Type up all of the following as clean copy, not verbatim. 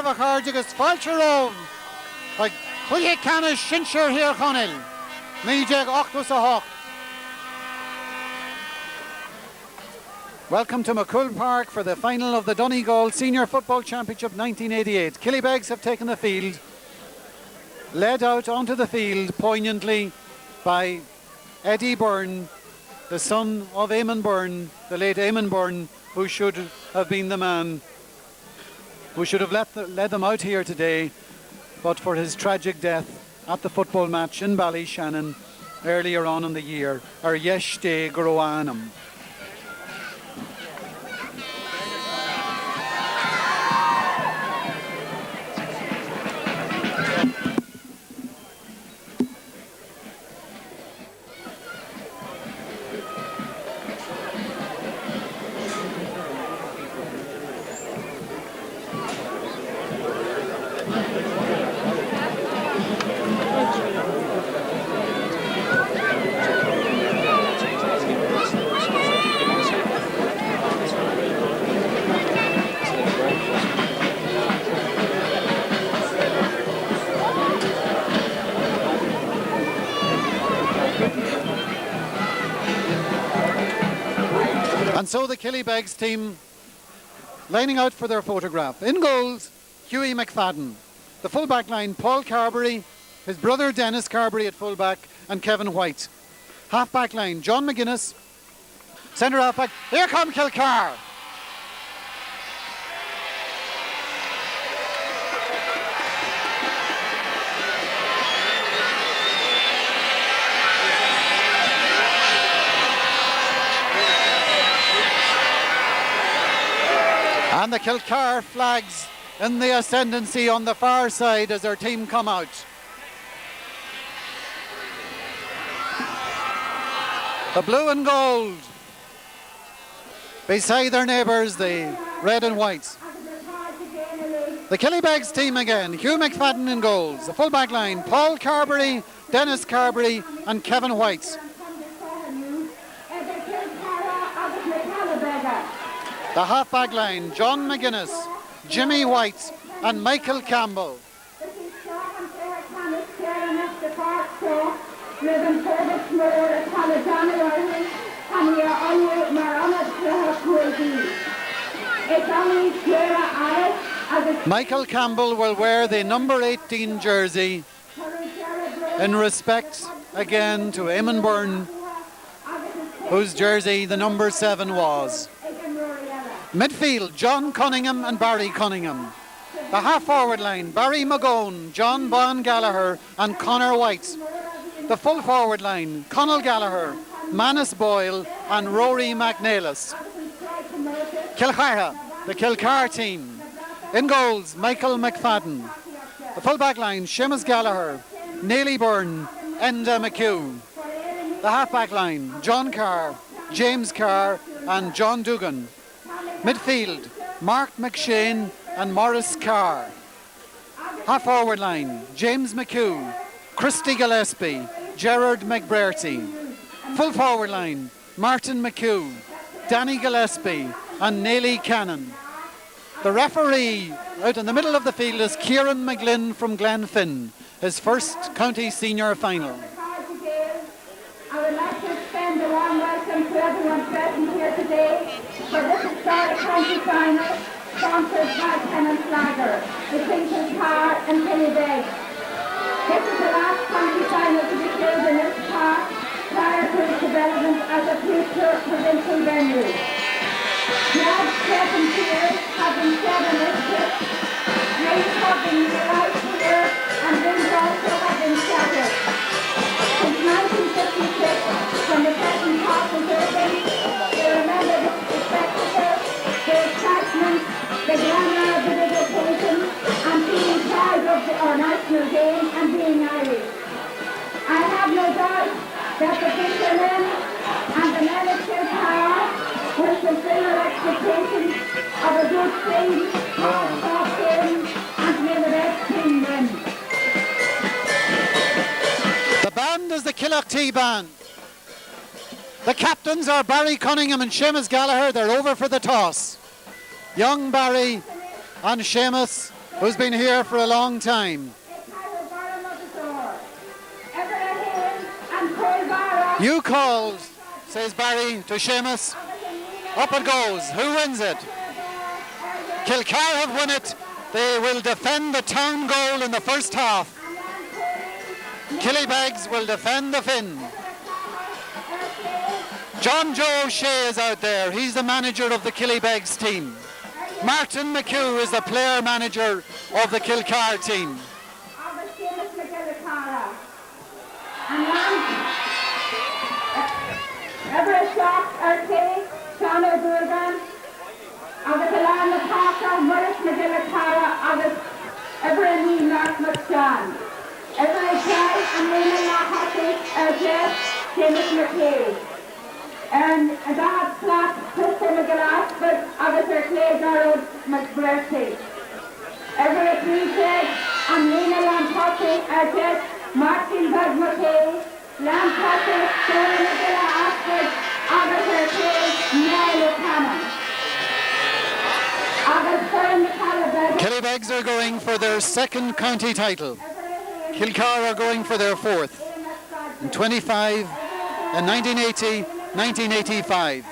Tavachard agus Falcherov. Like Quilly Canis Shincher here Cunningham. Mijeg Octus a Hawk. Welcome to McHugh Park for the final of the Donegal Senior Football Championship 1988. Killybegs have taken the field, led out onto the field poignantly by Eddie Byrne, the son of Eamon Byrne, the late Eamon Byrne, who should have been the man who should have led them out here today, but for his tragic death at the football match in Ballyshannon earlier on in the year. Ar yesh de groanam. And so the Killybegs team lining out for their photograph. In goals, Hughie McFadden. The full-back line, Paul Carberry, his brother Dennis Carberry at full-back, and Kevin White. Half-back line, John McGuinness. Centre half-back, here come Kilcar. And the Kilcar flags in the ascendancy on the far side as their team come out. The blue and gold beside their neighbours, the red and white. The Killybegs team again, Hugh McFadden in goals. The full-back line, Paul Carberry, Dennis Carberry and Kevin White. The half-back line, John McGuinness, Jimmy White and Michael Campbell. Michael Campbell will wear the number 18 jersey in respect again to Eamon Byrne, whose jersey the number 7 was. Midfield, John Cunningham and Barry Cunningham. The half-forward line, Barry McGowan, John Bon Gallagher and Conor White. The full-forward line, Conal Gallagher, Manus Boyle and Rory McNeilis. Kilcar, the Kilcar team. In goals, Michael McFadden. The full-back line, Seamus Gallagher, Neely Byrne, Enda McHugh. The half-back line, John Carr, James Carr and John Dugan. Midfield, Mark McShane and Maurice Carr. Half-forward line, James McHugh, Christy Gillespie, Gerard McBrearty. Full-forward line, Martin McHugh, Danny Gillespie and Neely Cannon. The referee out in the middle of the field is KIERAN McGLYNN from GLENFIN, his first county senior final. I would like to extend a warm welcome to everyone present here today for this historic county final sponsored by Kenneth Lager, between Kilcar and Killybegs. This is the last county final to be played in this park prior to its development as a future provincial venue. Now 7 years have been set in this trip. Rains have been right here and winds also have been shattered. Since 1956, when the present park was opened, they remember the spectacle, the excitement, the glamour of the big occasion, and being proud of our national game and being Irish. I have no doubt that the fishermen and the men of Kilcar will fulfill their expectations of a good thing, a soft game, and may the best team win. The band is the Killarty band. The captains are Barry Cunningham and Seamus Gallagher. They're over for the toss. Young Barry and Seamus who's been here for a long time. You called, says Barry to Seamus. Up it goes. Who wins it? Kilcar have won it. They will defend the town goal in the first half. Killybegs will defend the Finn. John Joe O'Shea is out there. He's the manager of the Killybegs team. Martin McHugh is the player manager of the Kilcar team. And that slap Crystal McGillaspert agus Clay McBurty. Every three said, and Lena Lampotty, Martin Bug McKay, Lampotty, Sarah McGillaspert, agus Clay Niall O'Connor. Killybegs are going for their second county title. Kilcar are going for their fourth. In 25, in 1980, 1985.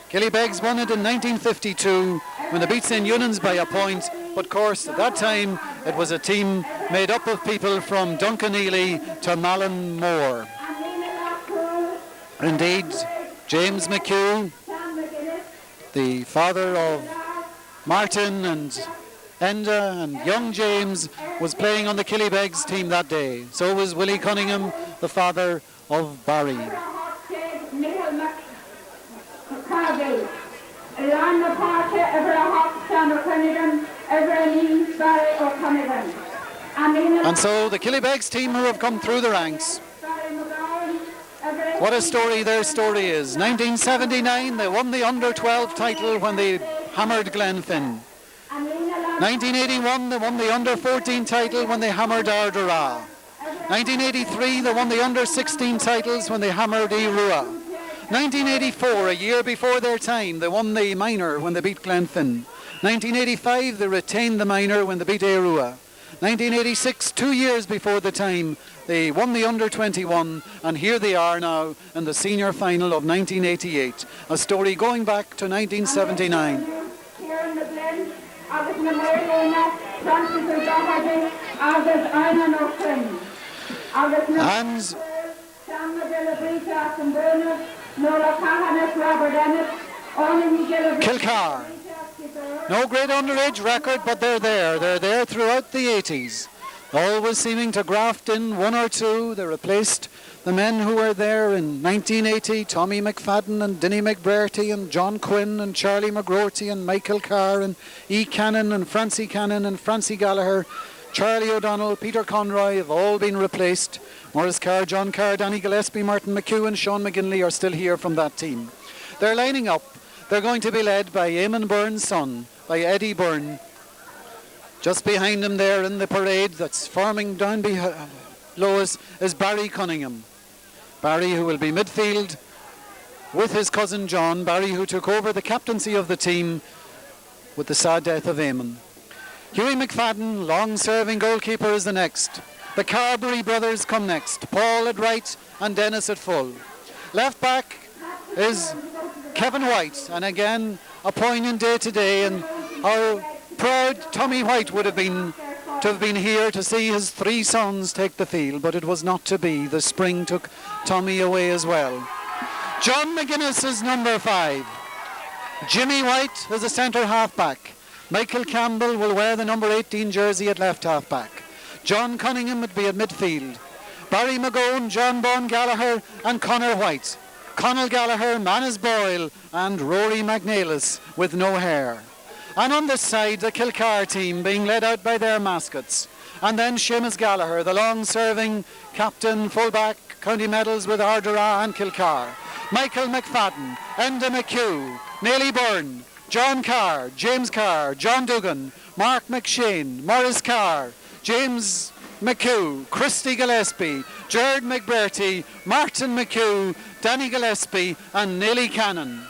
Killybegs won it in 1952 when they beat St. Eunan's by a point, but of course at that time it was a team made up of people from Duncaneely to Mallinmore. Indeed, James McHugh, the father of Martin and Enda and young James, was playing on the Killybegs team that day. So was Willie Cunningham, the father of Barry. And so the Killybegs team who have come through the ranks. What a story their story is. 1979 they won the under-12 title when they hammered GLENFIN. 1981 they won the under-14 title when they hammered Ardara. 1983 they won the under-16 titles when they hammered Irua. 1984, a year before their time, they won the minor when they beat GLENFIN. 1985 they retained the minor when they beat Irua. 1986, 2 years before the time, they won the under-21, and here they are now in the senior final of 1988. A story going back to 1979. And Kilcar. No great underage record, but they're there. They're there throughout the 80s. Always seeming to graft in one or two. They replaced the men who were there in 1980, Tommy McFadden and Dinny McBurty and John Quinn and Charlie McGroarty and Michael Carr and E. Cannon and Francie Cannon and Francie Gallagher, Charlie O'Donnell, Peter Conroy have all been replaced. Maurice Carr, John Carr, Danny Gillespie, Martin McHugh and Sean McGinley are still here from that team. They're lining up. They're going to be led by Eamon Byrne's son, by Eddie Byrne. Just behind him there in the parade that's forming down below us is Barry Cunningham. Barry, who will be midfield with his cousin John. Barry, who took over the captaincy of the team with the sad death of Eamon. Hughie McFadden, long-serving goalkeeper, is the next. The Carberry brothers come next. Paul at right and Dennis at full. Left back is Kevin White, and again a poignant day today, and how proud Tommy White would have been to have been here to see his three sons take the field, but it was not to be. The spring took Tommy away as well. John McGuinness is number 5. Jimmy White is a centre half-back. Michael Campbell will wear the number 18 jersey at left half-back. John Cunningham would be at midfield. Barry McGowan, John Bon Gallagher and Conor White. Conall Gallagher, Manus Boyle and Rory McNeilis with no hair. And on this side, the Kilcar team being led out by their mascots. And then Seamus Gallagher, the long-serving captain, full-back, county medals with Ardara and Kilcar. Michael McFadden, Enda McHugh, Neely Byrne, John Carr, James Carr, John Duggan, Mark McShane, Maurice Carr, James McHugh, Christy Gillespie, Jared McBurty, Martin McHugh, Danny Gillespie and Neely Cannon.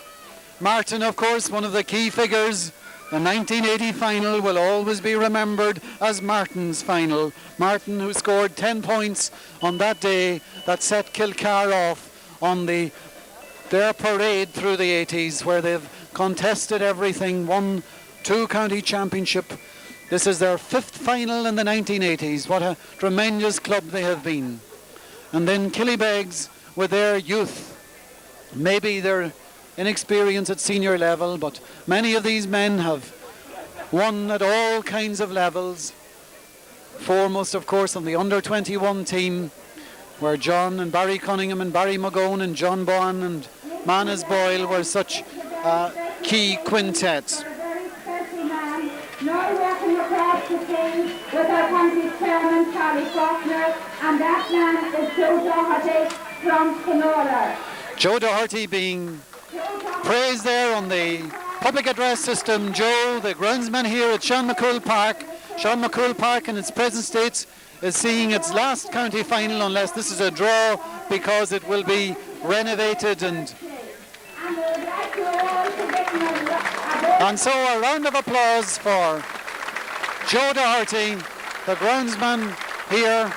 Martin, of course, one of the key figures The 1980 final will always be remembered as Martin's final. Martin, who scored 10 points on that day that set Kilcar off on their parade through the 80s, where they've contested everything, won 2 county championship. This is their 5th final in the 1980s. What a tremendous club they have been. And then Killybegs with their youth, maybe their inexperience at senior level, but many of these men have won at all kinds of levels. Foremost, of course, on the under-21 team, where John and Barry Cunningham and Barry McGowan and John Bowen and Manus Boyle were such key quintets. Now walking across the stage with our country's chairman, FAULKNER, and that man is Joe Doherty from CUMHAILL. Joe Doherty being praised there on the public address system. Joe, the groundsman here at Sean McCool Park. Sean McCool Park in its present state is seeing its last county final, unless this is a draw, because it will be renovated. And so a round of applause for Joe Doherty, the groundsman here,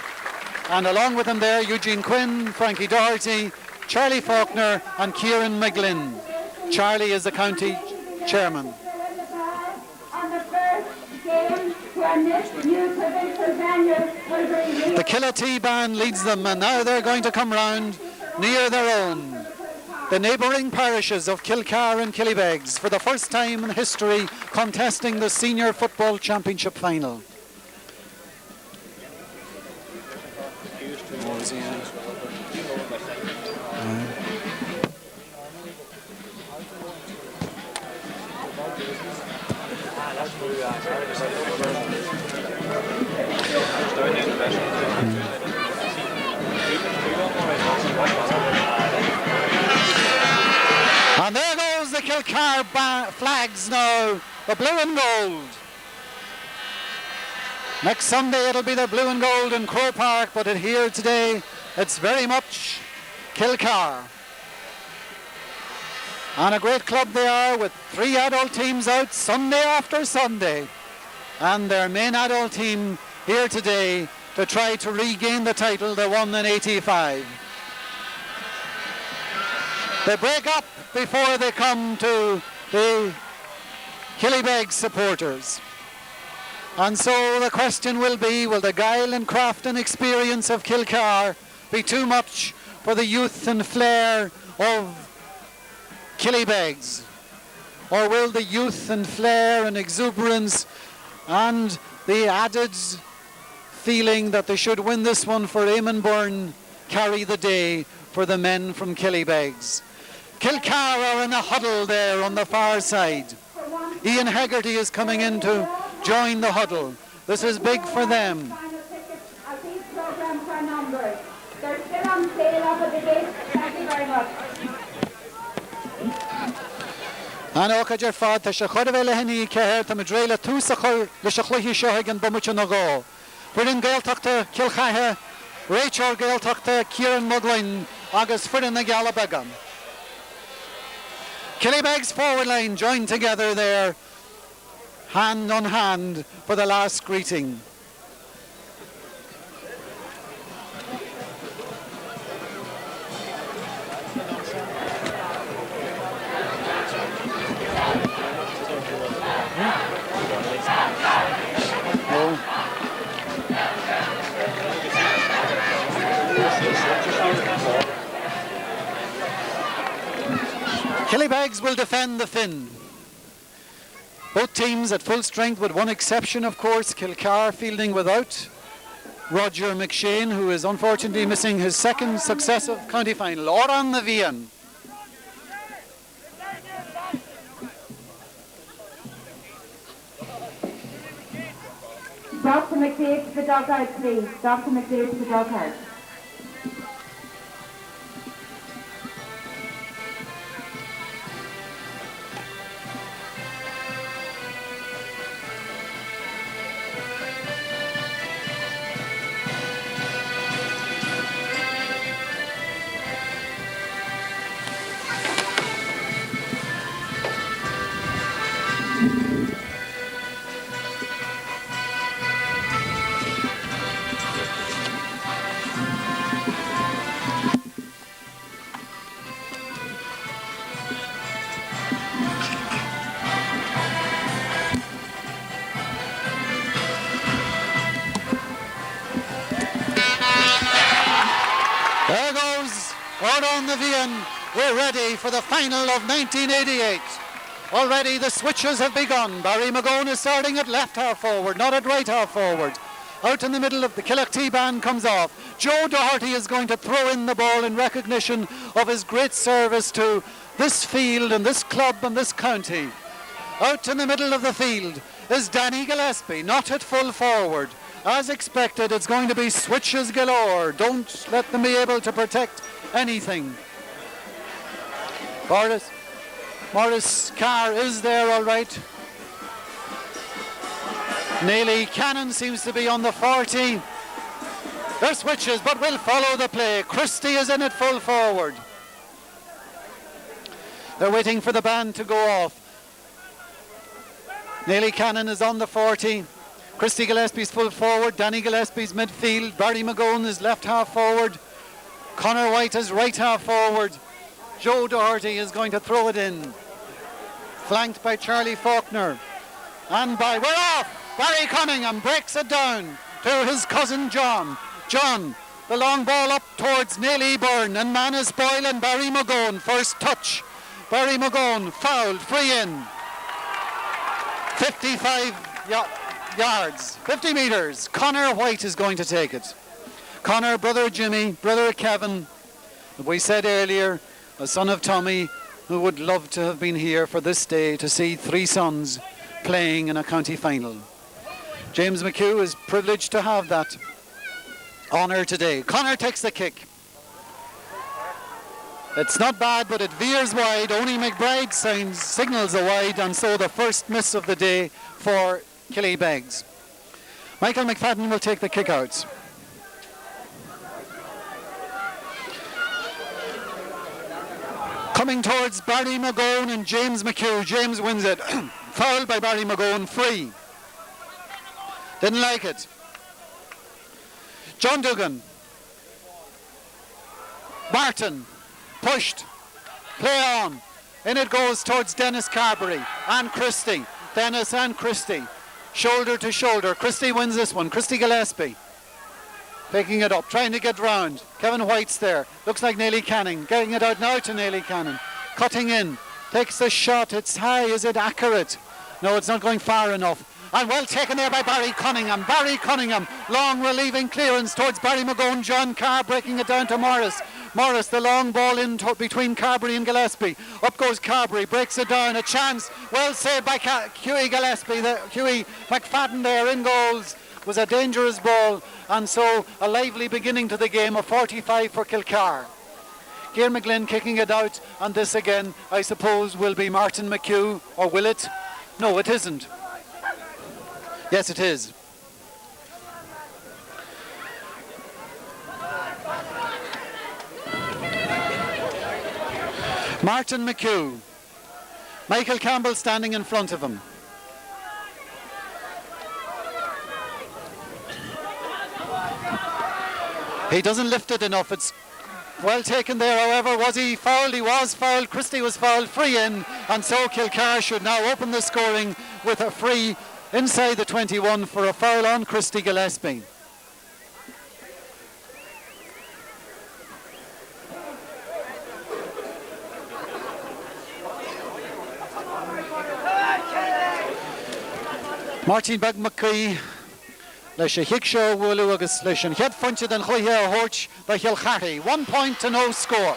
and along with him there Eugene Quinn, Frankie Doherty, Charlie Faulkner and Kieran McGlynn. Charlie is the county chairman. The Killybegs band leads them, and now they're going to come round near their own, the neighbouring parishes of Kilcar and Killybegs, for the first time in history contesting the Senior Football Championship final. And there goes the Kilcar flags now, the blue and gold. Next Sunday it'll be the blue and gold in Crow Park, but here today it's very much Kilcar. And a great club they are, with 3 adult teams out Sunday after Sunday. And their main adult team here today to try to regain the title they won in '85. They break up before they come to the Killybegs supporters. And so the question will be, will the guile and craft and experience of Kilcar be too much for the youth and flair of Killybegs? Or will the youth and flair and exuberance and the added feeling that they should win this one for Eamon Byrne carry the day for the men from Killybegs? Kilcar are in a huddle there on the far side. Ian Hegarty is coming in to join the huddle. This is big for them. They're still on sale up at the gate. Thank you very much. An ócaidir fad tá sé chorhile henní ceir tá madréile tús a chur leis a chluichí seo an bumuite na gá. Fuirin Gaeltachta Kilchathe, Rachel Gaeltachta Kieran McGlynn agus fuirin na Gallibegan. Killybegs forward line joined together there, hand on hand for the last greeting. Killybegs will defend the Finn. Both teams at full strength, with one exception, of course. Kilcar fielding without Roger McShane, who is unfortunately missing his second successive county final. Oran the Vian. Dr. McDade to the dugout, please. Dr. McDade to the dugout. Out on the Vian, we're ready for the final of 1988. Already the switches have begun. Barry McGowan is starting at left half forward, not at right half forward. Out in the middle of the Kilcar band comes off. Joe Doherty is going to throw in the ball in recognition of his great service to this field and this club and this county. Out in the middle of the field is Danny Gillespie, not at full forward. As expected, it's going to be switches galore. Don't let them be able to protect anything. Morris Carr is there all right. Neely Cannon seems to be on the 40. They're switches, but will follow the play. Christie is in at full forward. They're waiting for the band to go off. Neely Cannon is on the 40. Christie Gillespie's full forward. Danny Gillespie's midfield. Barry McGowan is left half forward. Conor White is right half forward. Joe Doherty is going to throw it in. Flanked by Charlie Faulkner. And we're off! Barry Cunningham breaks it down to his cousin John. John, the long ball up towards Neely Byrne and Manus Boyle and Barry McGowan. First touch. Barry McGowan fouled, free in. 55 yards, 50 metres. Conor White is going to take it. Conor, brother of Jimmy, brother of Kevin. We said earlier, a son of Tommy who would love to have been here for this day to see three sons playing in a county final. James McHugh is privileged to have that honour today. Conor takes the kick. It's not bad, but it veers wide. Only McBride signals a wide, and so the first miss of the day for Killybegs. Michael McFadden will take the kick-outs. Coming towards Barry McGowan and James McHugh. James wins it. Fouled by Barry McGowan, free. Didn't like it. John Duggan. Martin. Pushed. Play on. In it goes towards Dennis Carberry and Christie. Dennis and Christie. Shoulder to shoulder. Christie wins this one. Christie Gillespie. Picking it up. Trying to get round. Kevin White's there. Looks like Neely Canning. Getting it out now to Neely Cannon. Cutting in. Takes the shot. It's high. Is it accurate? No, it's not going far enough. And well taken there by Barry Cunningham. Barry Cunningham, long relieving clearance towards Barry McGowan. John Carr breaking it down to Morris. Morris, the long ball in between Carberry and Gillespie. Up goes Carberry, breaks it down. A chance, well saved by Hughie Gillespie. Hughie McFadden there in goals. Was a dangerous ball, and so a lively beginning to the game. A 45 for Kilcar. Kieran McGlynn kicking it out, and this again, I suppose, will be Martin McHugh, or will it? No, it isn't. Yes, it is. Martin McHugh. Michael Campbell standing in front of him. He doesn't lift it enough. It's well taken there, however. Was he fouled? He was fouled. Christie was fouled. Free in. And so Kilcar should now open the scoring with a free inside the 21 for a foul on Christie Gillespie. Martin Bag McKee leis a hiicseo bhfuilú agus leis an cheadfhainte den chluiche a thabhairt le Kilcarty. 1 point to no score.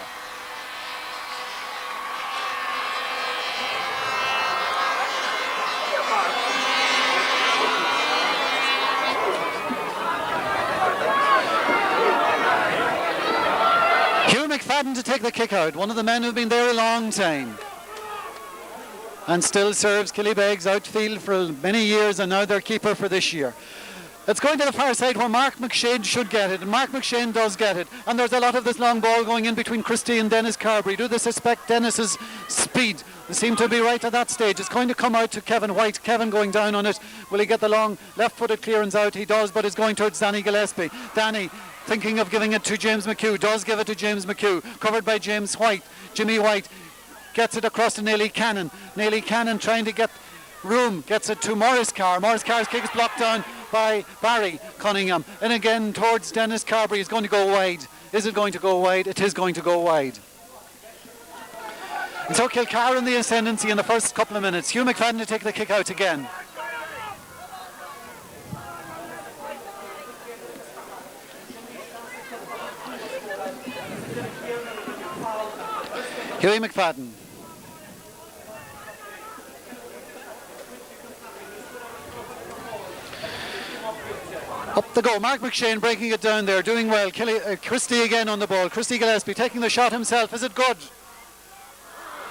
Hugh McFadden to take the kick out, one of the men who've been there a long time. And still serves Killybegs outfield for many years, and now their keeper for this year. It's going to the far side where Mark McShane should get it, and Mark McShane does get it. And there's a lot of this long ball going in between Christie and Dennis Carberry. Do they suspect Dennis's speed? They seem to be right at that stage. It's going to come out to Kevin White. Kevin going down on it. Will he get the long left-footed clearance out? He does, but it's going towards Danny Gillespie. Danny thinking of giving it to James McHugh. Does give it to James McHugh. Covered by James White. Jimmy White gets it across to Neely Cannon. Neely Cannon trying to get room. Gets it to Morris Carr. Morris Carr's kick is blocked down by Barry Cunningham. And again towards Dennis Carberry. He's going to go wide. Is it going to go wide? It is going to go wide. And so Kilcar in the ascendancy in the first couple of minutes. Hugh McFadden to take the kick out again. Hughie McFadden. Up the go. Mark McShane breaking it down there, doing well. Christie again on the ball. Christie Gillespie taking the shot himself. Is it good?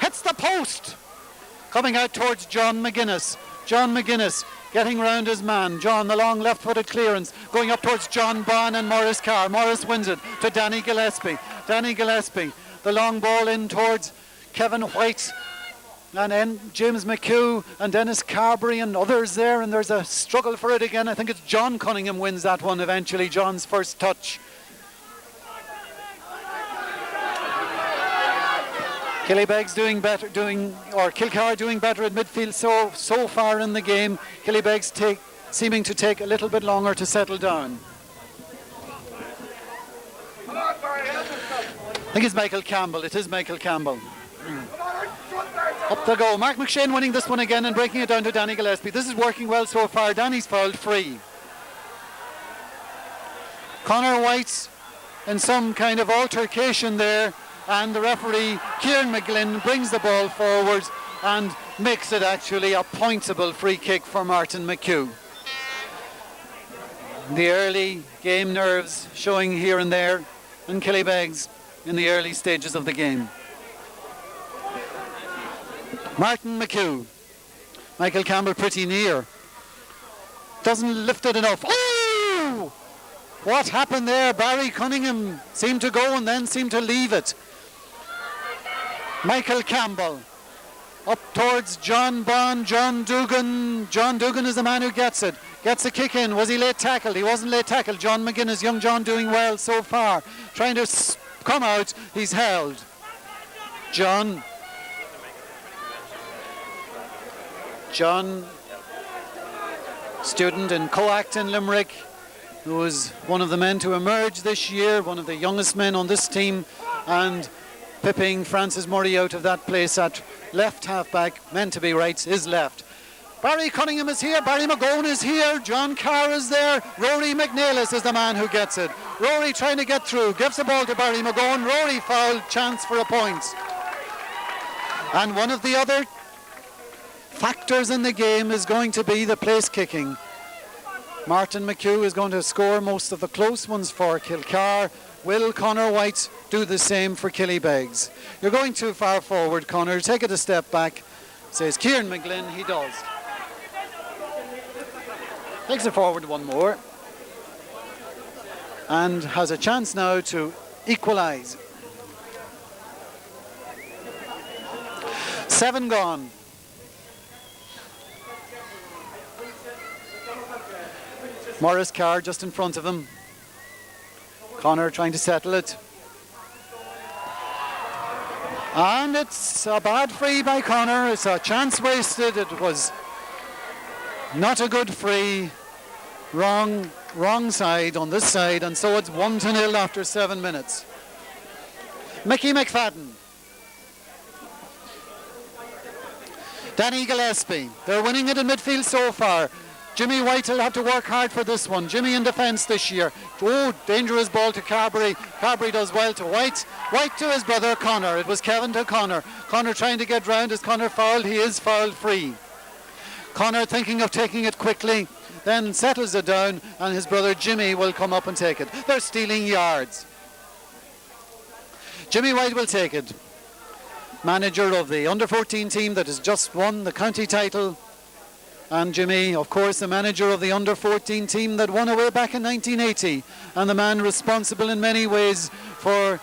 Hits the post. Coming out towards John McGuinness. John McGuinness getting round his man. John, the long left-footed clearance. Going up towards John Bond and Maurice Carr. Maurice wins it to Danny Gillespie. Danny Gillespie. The long ball in towards Kevin White. And then James McHugh and Dennis Carberry and others there, and there's a struggle for it again. I think it's John Cunningham wins that one eventually, John's first touch. Killybegs doing better, Kilcar doing better at midfield so far in the game. Killybegs seeming to take a little bit longer to settle down. I think it's Michael Campbell. It is Michael Campbell. Up the go. Mark McShane winning this one again and breaking it down to Danny Gillespie. This is working well so far. Danny's fouled free. Conor White in some kind of altercation there, and the referee Kieran McGlynn brings the ball forward and makes it actually a pointable free kick for Martin McHugh. The early game nerves showing here and there in Killybegs in the early stages of the game. Martin McHugh. Michael Campbell pretty near. Doesn't lift it enough. Oh! What happened there? Barry Cunningham seemed to go and then seemed to leave it. Michael Campbell. Up towards John Bond, John Dugan. John Dugan is the man who gets it. Gets a kick in. Was he late tackled? He wasn't late tackled. John McGuinness, young John doing well so far. Trying to come out. He's held. John, student in Coact in Limerick, who was one of the men to emerge this year, one of the youngest men on this team, and pipping Francis Murray out of that place at left half-back, meant to be right, is left. Barry Cunningham is here, Barry McGowan is here, John Carr is there, Rory McNeilis is the man who gets it. Rory trying to get through, gives the ball to Barry McGowan, Rory fouled, chance for a point. And one of the other factors in the game is going to be the place kicking. Martin McHugh is going to score most of the close ones for Kilcar. Will Conor White do the same for Killybegs? You're going too far forward, Conor. Take it a step back, says Kieran McGlynn. He does. Takes it forward one more. And has a chance now to equalise. 7 gone. Maurice Carr just in front of him. Conor trying to settle it. And it's a bad free by Conor. It's a chance wasted. It was not a good free. Wrong side on this side, and so it's 1-0 after 7 minutes. Mickey McFadden. Danny Gillespie. They're winning it in midfield so far. Jimmy White will have to work hard for this one. Jimmy in defence this year. Oh, dangerous ball to Carberry. Carberry does well to White. White to his brother Conor. It was Kevin to Conor. Conor trying to get round. Is Conor fouled? He is fouled free. Conor thinking of taking it quickly, then settles it down, and his brother Jimmy will come up and take it. They're stealing yards. Jimmy White will take it. Manager of the under-14 team that has just won the county title. And Jimmy, of course, the manager of the under-14 team that won away back in 1980, and the man responsible in many ways for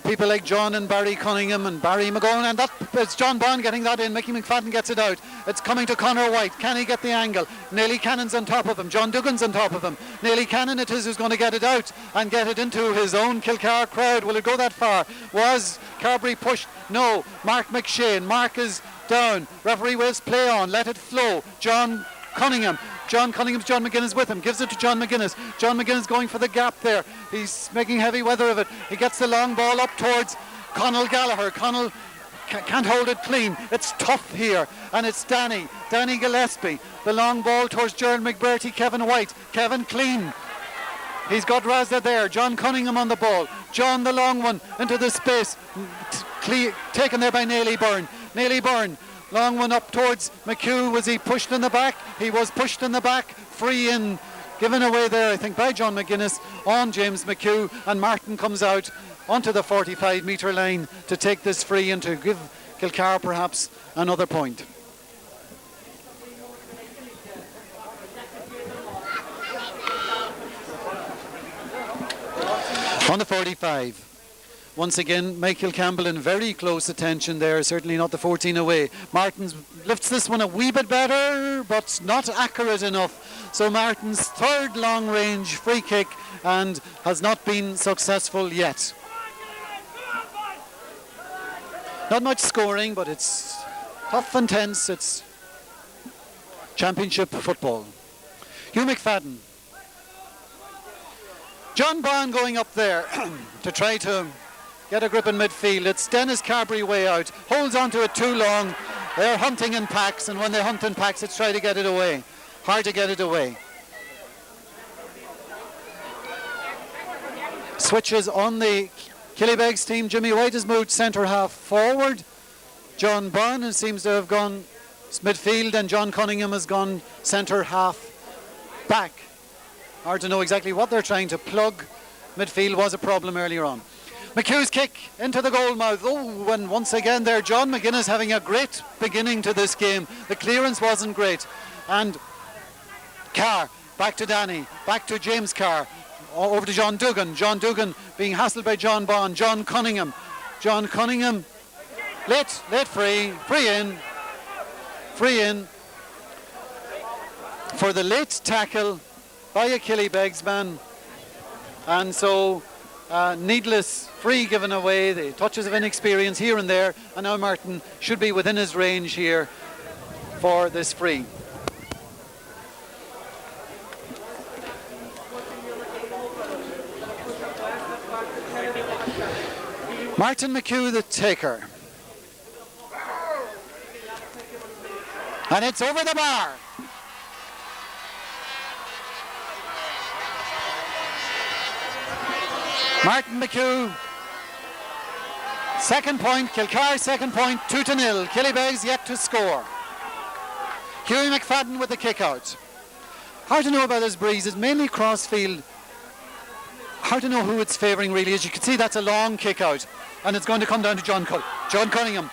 people like John and Barry Cunningham and Barry McGowan, and it's John Bond getting that in. Mickey McFadden gets it out. It's coming to Conor White. Can he get the angle? Neely Cannon's on top of him. John Dugan's on top of him. Neely Cannon it is who's going to get it out and get it into his own Kilcar crowd. Will it go that far? Was Carberry pushed? No. Mark McShane. Mark is down. Referee wills play on. Let it flow. John Cunningham John Cunningham's John McGuinness with him, gives it to John McGuinness. John McGuinness going for the gap there. He's making heavy weather of it. He gets the long ball up towards Conall Gallagher. Conall can't hold it clean. It's tough here, and it's Danny Gillespie. The long ball towards Gerald McBurty, Kevin White. Kevin clean. He's got Razda there. John Cunningham on the ball. John the long one into the space. Taken there by Neely Byrne. Neely Byrne. Long one up towards McHugh. Was he pushed in the back? He was pushed in the back. Free in. Given away there, I think, by John McGuinness on James McHugh. And Martin comes out onto the 45-metre line to take this free and to give Kilcar perhaps another point. On the 45. Once again, Michael Campbell in very close attention there, certainly not the 14 away. Martins lifts this one a wee bit better, but not accurate enough. So Martin's third long range free kick and has not been successful yet. Not much scoring, but it's tough and tense. It's championship football. Hugh McFadden. John Bond going up there to try to get a grip in midfield. It's Dennis Carberry way out. Holds onto it too long. They're hunting in packs, and when they hunt in packs, it's try to get it away. Hard to get it away. Switches on the Killybegs team. Jimmy White has moved centre half forward. John Bond seems to have gone midfield, and John Cunningham has gone centre half back. Hard to know exactly what they're trying to plug. Midfield was a problem earlier on. McHugh's kick into the goal mouth. Oh, and once again there, John McGuinness having a great beginning to this game. The clearance wasn't great. And Carr, back to Danny, back to James Carr, over to John Dugan. John Dugan being hassled by John Bond. John Cunningham. John Cunningham, late free in for the late tackle by a Killybegs man, and so needless free given away, the touches of inexperience here and there, and now Martin should be within his range here for this free. Martin McHugh the taker, and it's over the bar. Martin McHugh, second point. Kilcar second point, 2-0. Killybegs yet to score. Hughie McFadden with the kick out. Hard to know about this breeze. It's mainly crossfield. Hard to know who it's favouring really. As you can see, that's a long kick out, and it's going to come down to John Cunningham,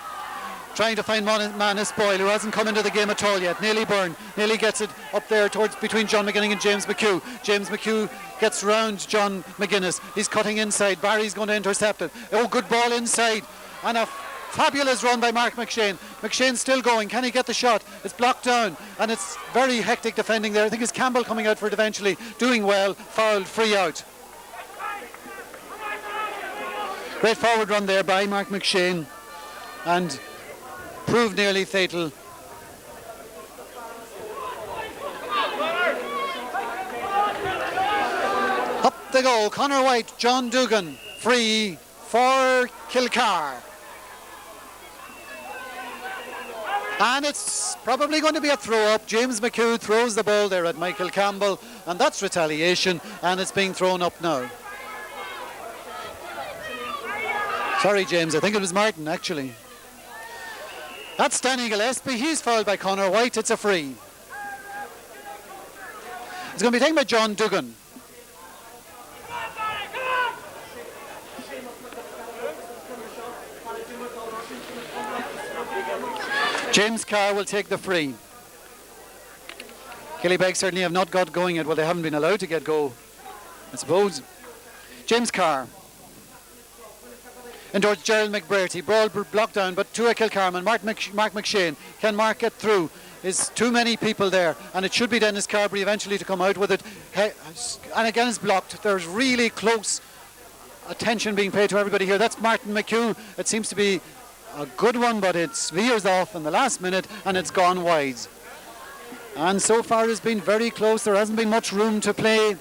trying to find Manus Boyle, who hasn't come into the game at all yet. Neely Byrne. Neely gets it up there towards between John McGuinness and James McHugh. James McHugh gets round John McGuinness. He's cutting inside. Barry's going to intercept it. Oh, good ball inside. And a fabulous run by Mark McShane. McShane's still going. Can he get the shot? It's blocked down. And it's very hectic defending there. I think it's Campbell coming out for it eventually. Doing well. Fouled. Free out. Great forward run there by Mark McShane. And proved nearly fatal. Up the goal, Conor White, John Dugan, free for Kilcar. And it's probably going to be a throw-up. James McHugh throws the ball there at Michael Campbell, and that's retaliation, and it's being thrown up now. Sorry, James, I think it was Martin, actually. That's Danny Gillespie. He's fouled by Conor White. It's a free. It's going to be taken by John Dugan. James Carr will take the free. Killybegs certainly have not got going yet. Well, they haven't been allowed to get go, I suppose. James Carr. And towards Gerald McBurty, ball blocked down, but to a Kilcarman. Mark McShane, can Mark get through? There's too many people there, and it should be Dennis Carberry eventually to come out with it. And again it's blocked. There's really close attention being paid to everybody here. That's Martin McHugh. It seems to be a good one, but it veers off in the last minute, and it's gone wide. And so far has been very close. There hasn't been much room to play.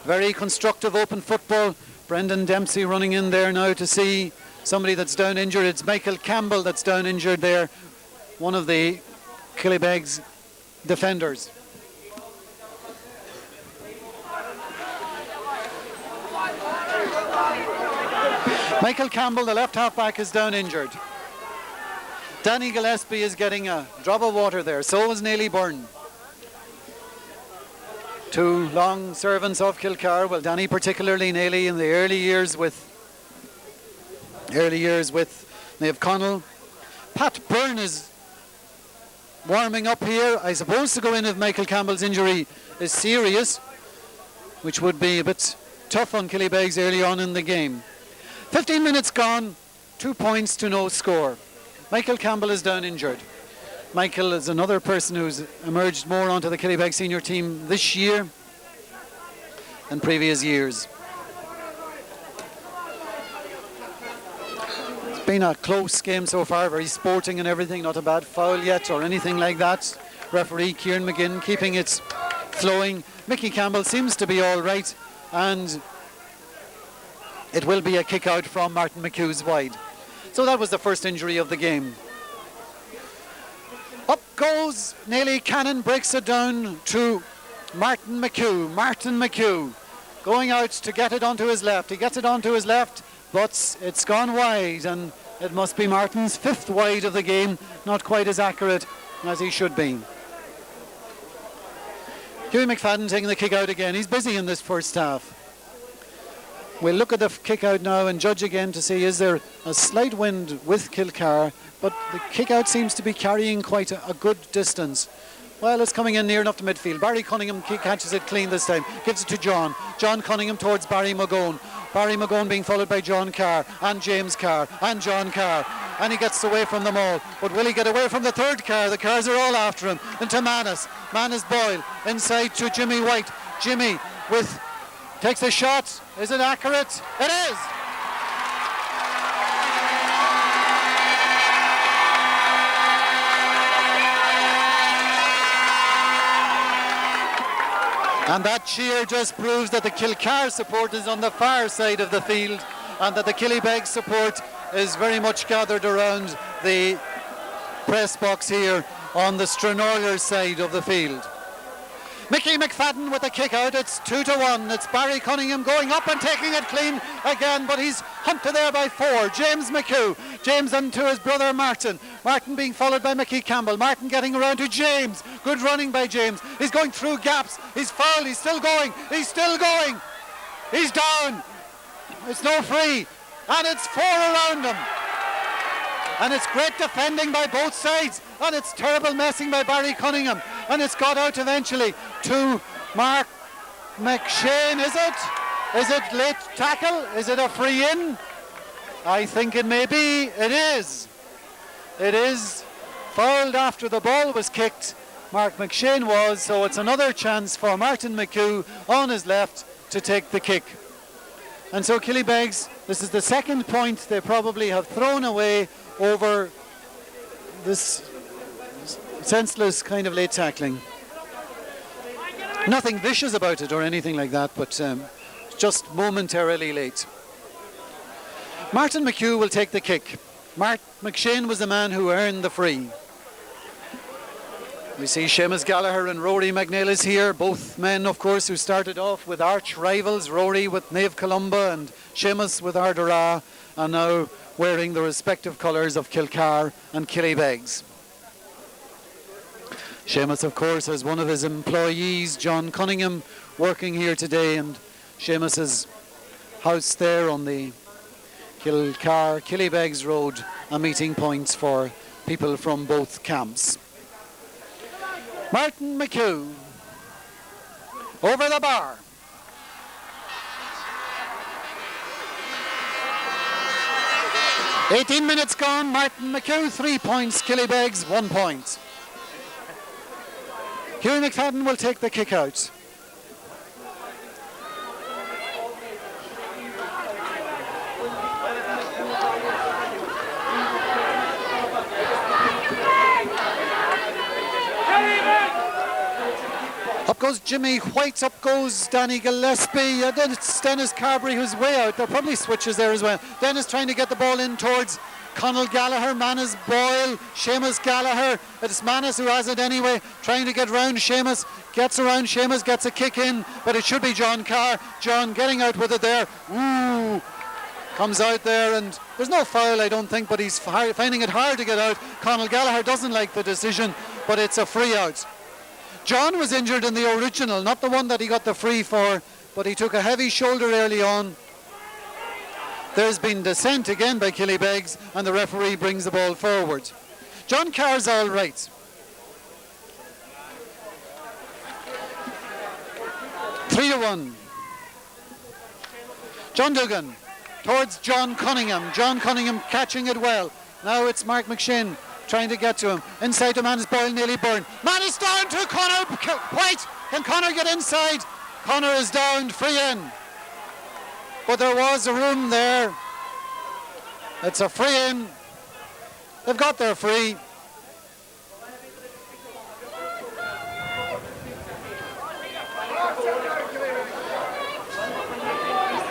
Very constructive open football. Brendan Dempsey running in there now to see somebody that's down injured. It's Michael Campbell that's down injured there, one of the Killybegs defenders. Michael Campbell, the left half back, is down injured. Danny Gillespie is getting a drop of water there. So is Neely Byrne. Two long servants of Kilcar. Well, Danny particularly, Neely in the early years with Niamh Connell. Pat Byrne is warming up here, I suppose, to go in if Michael Campbell's injury is serious, which would be a bit tough on Killybegs early on in the game. 15 minutes gone, 2 points to no score. Michael Campbell is down injured. Michael is another person who's emerged more onto the Killybegs senior team this year than previous years. It's been a close game so far, very sporting and everything, not a bad foul yet or anything like that. Referee Kieran McGinn keeping it flowing. Mickey Campbell seems to be all right, and it will be a kick out from Martin McHugh's wide. So that was the first injury of the game. Up goes Neely Cannon, breaks it down to Martin McHugh. Martin McHugh going out to get it onto his left. He gets it onto his left, but it's gone wide, and it must be Martin's fifth wide of the game. Not quite as accurate as he should be. Hughie McFadden taking the kick out again. He's busy in this first half. We'll look at the kick out now and judge again to see is there a slight wind with Kilcar, but the kick out seems to be carrying quite a good distance. Well, it's coming in near enough to midfield. Barry Cunningham catches it clean this time, gives it to John. John Cunningham towards Barry McGowan. Barry McGowan being followed by John Carr and James Carr and John Carr. And he gets away from them all. But will he get away from the third car? The cars are all after him. Into Manus. Manus Boyle inside to Jimmy White. Jimmy with takes a shot. Is it accurate? It is! And that cheer just proves that the Kilcar support is on the far side of the field, and that the Killybegs support is very much gathered around the press box here on the Stranorlar side of the field. Mickey McFadden with a kick out. It's 2-1. It's Barry Cunningham going up and taking it clean again, but he's hunted there by 4. James McHugh. James onto his brother Martin. Martin being followed by Mickey Campbell. Martin getting around to James. Good running by James. He's going through gaps. He's fouled. He's still going. He's still going. He's down. It's no free. And it's 4 around him. And it's great defending by both sides. And it's terrible messing by Barry Cunningham. And it's got out eventually to Mark McShane, is it? Is it late tackle? Is it a free in? I think it may be. It is. It is fouled after the ball was kicked. Mark McShane was. So it's another chance for Martin McHugh on his left to take the kick. And so Killybegs, this is the second point they probably have thrown away over this senseless kind of late tackling. Nothing vicious about it or anything like that, but just momentarily late. Martin McHugh will take the kick. Mark McShane was the man who earned the free. We see Seamus Gallagher and Rory McNeill here, both men of course who started off with arch rivals, Rory with Naomh Columba and Seamus with Ardara, and now wearing the respective colours of Kilcar and Killybegs. Seamus, of course, has one of his employees, John Cunningham, working here today, and Seamus's house there on the Killybegs Road, a meeting point for people from both camps. Martin McHugh over the bar. "18 minutes gone, Martin McHugh, 3 points, Killybegs, 1 point. Hughie McFadden will take the kick out. goes Jimmy White, up goes Danny Gillespie, and then it's Dennis Carberry who's way out. There are probably switches there as well. Dennis trying to get the ball in towards Conall Gallagher, Manus Boyle, Seamus Gallagher. It's Manus who has it anyway, trying to get round Seamus. Gets around Seamus, gets a kick in, but it should be John Carr. John getting out with it there. Ooh, comes out there, and there's no foul, I don't think, but he's finding it hard to get out. Conall Gallagher doesn't like the decision, but it's a free out. John was injured in the original, not the one that he got the free for, but he took a heavy shoulder early on. There's been dissent again by Killybegs, and the referee brings the ball forward. John Carr's all right. Three to 1. John Duggan towards John Cunningham. John Cunningham catching it well. Now it's Mark McShane trying to get to him. Inside to Manus Boyle, nearly burned. Manus down to Conor White. Can Conor get inside? Conor is downed, free in. But there was a room there. It's a free in. They've got their free.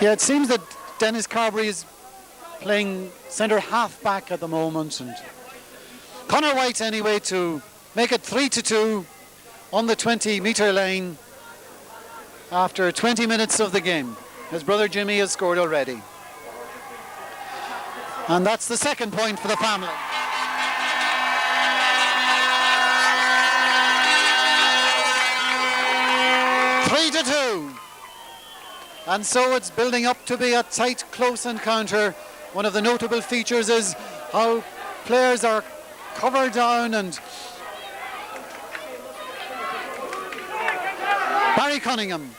Yeah, it seems that Dennis Carberry is playing centre half back at the moment, and Conor White anyway to make it 3-2 on the 20-metre line after 20 minutes of the game. His brother Jimmy has scored already. And that's the second point for the family. Three to 2. And so it's building up to be a tight, close encounter. One of the notable features is how players are covered down, and Barry Cunningham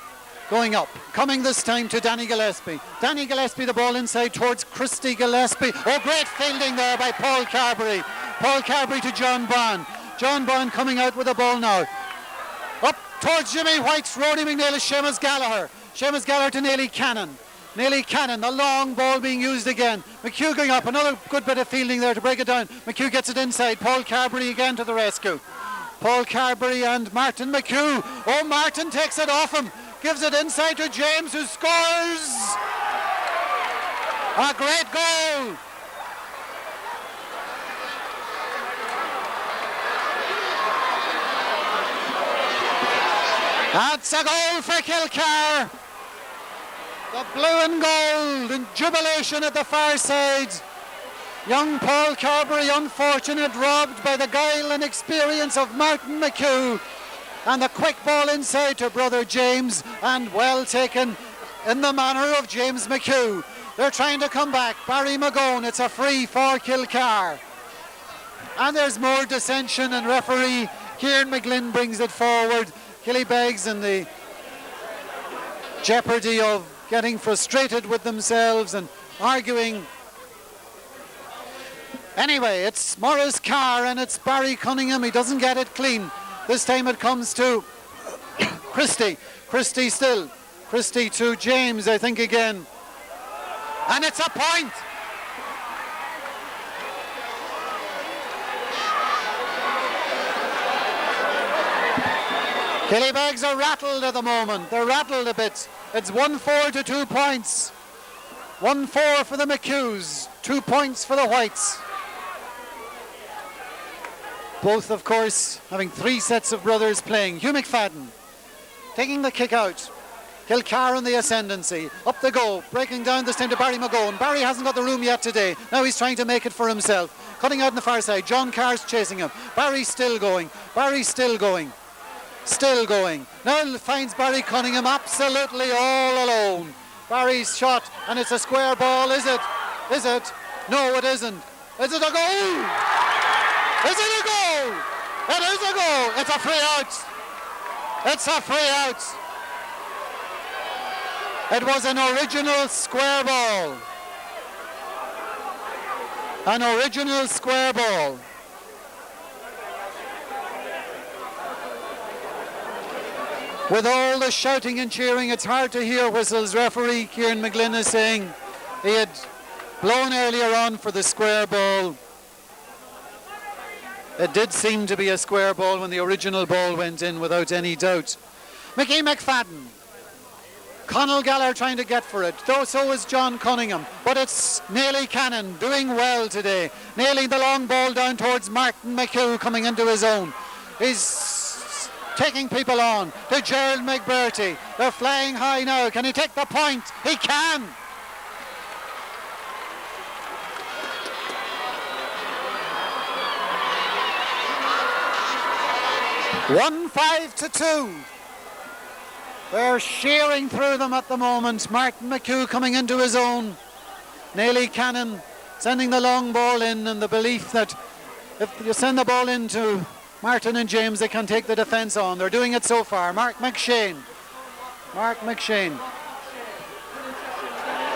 going up, coming this time to Danny Gillespie. Danny Gillespie, the ball inside towards Christy Gillespie. Oh, great fielding there by Paul Carberry. Paul Carberry to John Bond. John Bond coming out with the ball now. Up towards Jimmy White, Roddy McNeil, Seamus Gallagher. Seamus Gallagher to Neely Cannon. Neely Cannon, the long ball being used again. McHugh going up, another good bit of fielding there to break it down. McHugh gets it inside. Paul Carberry again to the rescue. Paul Carberry and Martin McHugh. Oh, Martin takes it off him. Gives it inside to James, who scores. A great goal. That's a goal for Kilcar. The blue and gold in jubilation at the far side. Young Paul Carberry, unfortunate, robbed by the guile and experience of Martin McHugh. And the quick ball inside to brother James, and well taken in the manner of James McHugh. They're trying to come back. Barry McGowan, it's a free for Kilcar. And there's more dissension, and referee Kieran McGlynn brings it forward. Killybegs in the jeopardy of getting frustrated with themselves and arguing. Anyway, it's Maurice Carr and it's Barry Cunningham. He doesn't get it clean. This time it comes to Christie. Christie still. Christie to James, I think, again. And it's a point. Killybegs are rattled at the moment. They're rattled a bit. It's 1-4 to 2 points. 1-4 for the McHughs, 2 points for the Whites. Both, of course, having 3 sets of brothers playing. Hugh McFadden taking the kick out. Kilcar on the ascendancy. Up the go, breaking down this time to Barry McGowan. Barry hasn't got the room yet today. Now he's trying to make it for himself. Cutting out on the far side. John Carr's chasing him. Barry's still going. Barry's still going. Still going. Now finds Barry Cunningham absolutely all alone. Barry's shot, and it's a square ball, is it? Is it? No, it isn't. Is it a goal? Is it a goal? It is a goal. It's a free out. It's a free out. It was an original square ball. An original square ball. With all the shouting and cheering, it's hard to hear whistles. Referee Kieran McGlynn is saying he had blown earlier on for the square ball. It did seem to be a square ball when the original ball went in, without any doubt. Mickey McFadden. Conall Gallagher trying to get for it, though so is John Cunningham, but it's Neely Cannon doing well today, nailing the long ball down towards Martin McHugh coming into his own. He's taking people on to Gerald McBurty. They're flying high now. Can he take the point? He can. One 5-2. They're shearing through them at the moment. Martin McHugh coming into his own. Neely Cannon sending the long ball in the belief that if you send the ball into Martin and James, they can take the defence on. They're doing it so far. Mark McShane.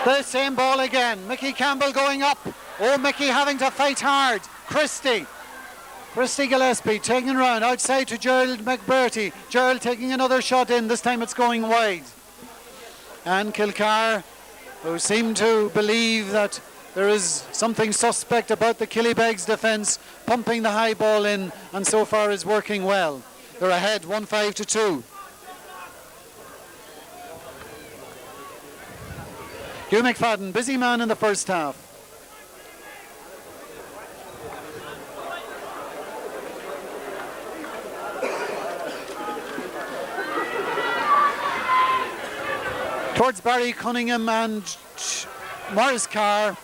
The same ball again. Mickey Campbell going up. Oh, Mickey having to fight hard. Christie Gillespie taking it round outside to Gerald McBurty. Gerald taking another shot in. This time it's going wide. And Kilcar, who seem to believe that there is something suspect about the Killybegs defence, pumping the high ball in, and so far is working well. They're ahead 1-5-2. Hugh McFadden, busy man in the first half. Towards Barry Cunningham and Morris Carr.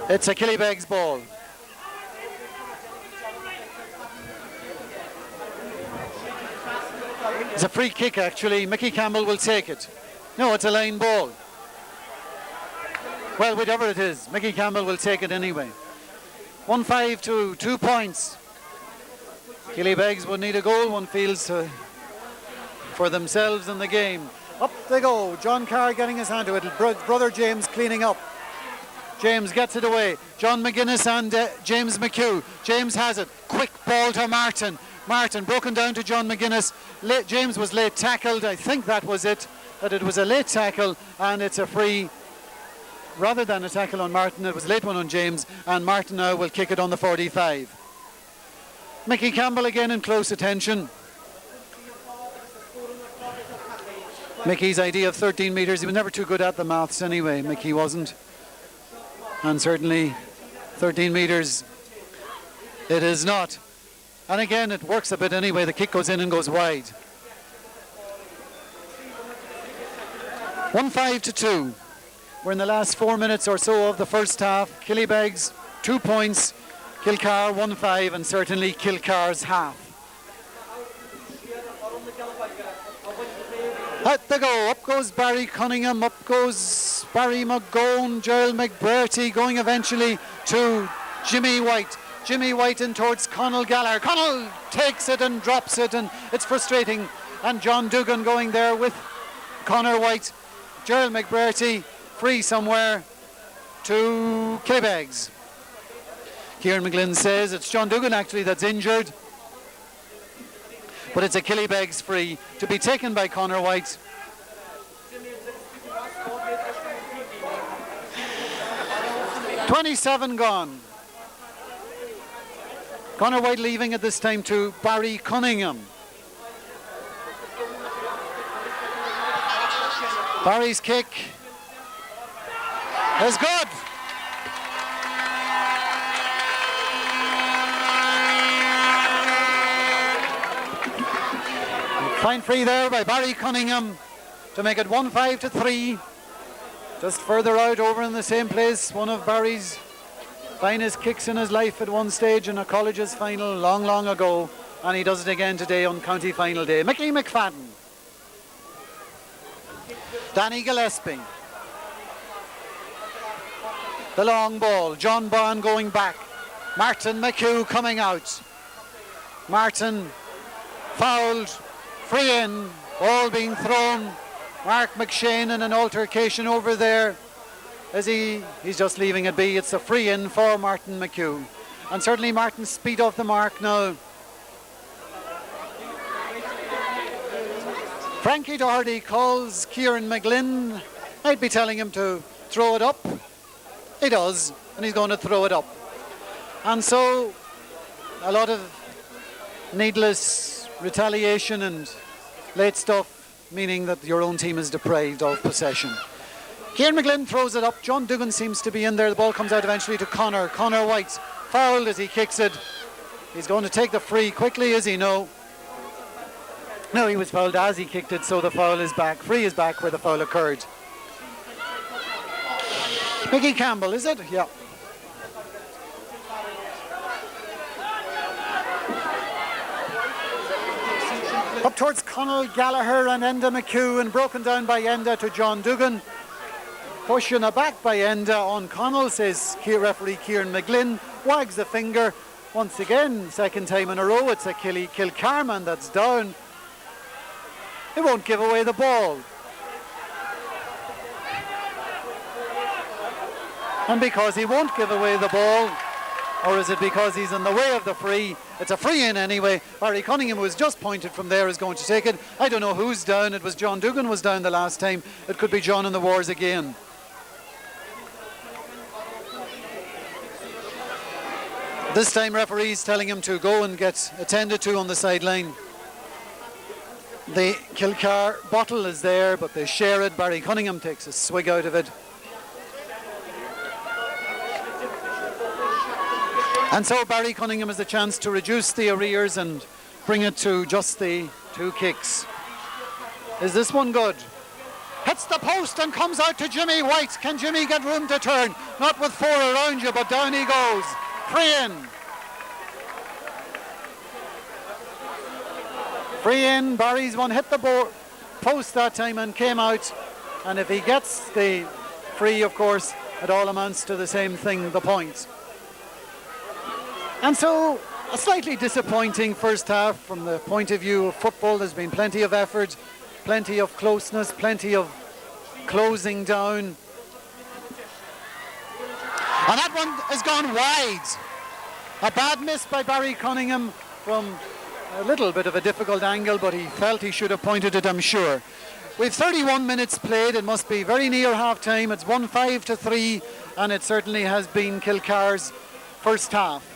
It's a Killybegs ball. It's a free kick actually. Mickey Campbell will take it. No, it's a line ball. Well, whatever it is, Mickey Campbell will take it anyway. 1-5-2, 2 points. Killybegs would need a goal, one feels, for themselves in the game. Up they go. John Carr getting his hand to it. Brother James cleaning up. James gets it away. John McGuinness and James McHugh. James has it. Quick ball to Martin. Martin broken down to John McGuinness. James was late tackled. I think that was it. That it was a late tackle and it's a free. Rather than a tackle on Martin, it was a late one on James, and Martin now will kick it on the 45. Mickey Campbell again in close attention. Mickey's idea of 13 metres, he was never too good at the maths anyway, Mickey wasn't. And certainly 13 metres it is not. And again it works a bit anyway, the kick goes in and goes wide. 1-5-2. We're in the last 4 minutes or so of the first half. Killybegs 2 points. Kilcar 1-5, and certainly Kilcar's half. Out they go. Up goes Barry Cunningham. Up goes Barry McGowan. Gerald McBurty going eventually to Jimmy White. Jimmy White in towards Conall Gallagher. Conall takes it and drops it, and it's frustrating. And John Dugan going there with Conor White. Gerald McBurty free somewhere to Killybegs. Kieran McGlynn says it's John Dugan actually that's injured, but it's a Killybegs free to be taken by Conor White. .27 gone. Conor White leaving at this time to Barry Cunningham. Barry's kick is good. Fine free there by Barry Cunningham to make it 1-5-3. Just further out over in the same place, one of Barry's finest kicks in his life at one stage in a college's final long ago, and he does it again today on county final day. Mickey McFadden. Danny Gillespie. The long ball. John Bond going back. Martin McHugh coming out. Martin fouled. Free in. Ball being thrown. Mark McShane in an altercation over there. As he's just leaving it be. It's a free in for Martin McHugh. And certainly Martin's speed off the mark now. Frankie Doherty calls Kieran McGlynn. I'd be telling him to throw it up. He does, and he's going to throw it up. And so a lot of needless retaliation and late stuff, meaning that your own team is deprived of possession. Kieran McGlynn throws it up. John Duggan seems to be in there. The ball comes out eventually to Connor. Connor White fouled as he kicks it. He's going to take the free quickly, is he? No, he was fouled as he kicked it, so the foul is back. Free is back where the foul occurred. Mickey Campbell, is it? Yeah. Up towards Conall Gallagher and Enda McHugh, and broken down by Enda to John Duggan. Pushing it back by Enda on Connell, says referee Kieran McGlynn. Wags the finger. Once again, second time in a row, it's a Kilcar man that's down. He won't give away the ball. And because he won't give away the ball, or is it because he's in the way of the free? It's a free in anyway. Barry Cunningham, who was just pointed from there, is going to take it. I don't know who's down. It was John Duggan was down the last time. It could be John in the Wars again. This time referee's telling him to go and get attended to on the sideline. The Kilcar bottle is there, but they share it. Barry Cunningham takes a swig out of it. And so Barry Cunningham has a chance to reduce the arrears and bring it to just the 2 kicks. Is this one good? Hits the post and comes out to Jimmy White. Can Jimmy get room to turn? Not with 4 around you, but down he goes. Free in. Free in. Barry's one hit the post that time and came out. And if he gets the free, of course, it all amounts to the same thing, the points. And so, a slightly disappointing first half from the point of view of football. There's been plenty of effort, plenty of closeness, plenty of closing down. And that one has gone wide. A bad miss by Barry Cunningham from a little bit of a difficult angle, but he felt he should have pointed it, I'm sure. We've 31 minutes played. It must be very near half-time. It's 1-5 to 3, and it certainly has been Kilcar's first half.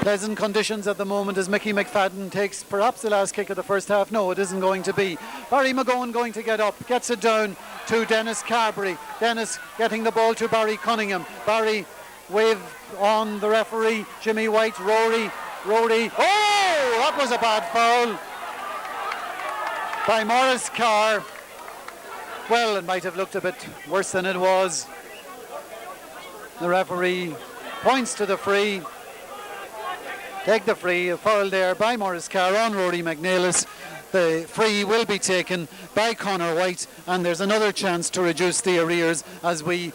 Pleasant conditions at the moment as Mickey McFadden takes perhaps the last kick of the first half. No, it isn't going to be. Barry McGowan going to get up, gets it down to Dennis Carberry. Dennis getting the ball to Barry Cunningham. Barry wave on the referee. Jimmy White, Rory. Oh, that was a bad foul by Morris Carr. Well, it might have looked a bit worse than it was. The referee points to the free. Take the free, a foul there by Morris Carr on Rory McNeilis. The free will be taken by Conor White, and there's another chance to reduce the arrears as we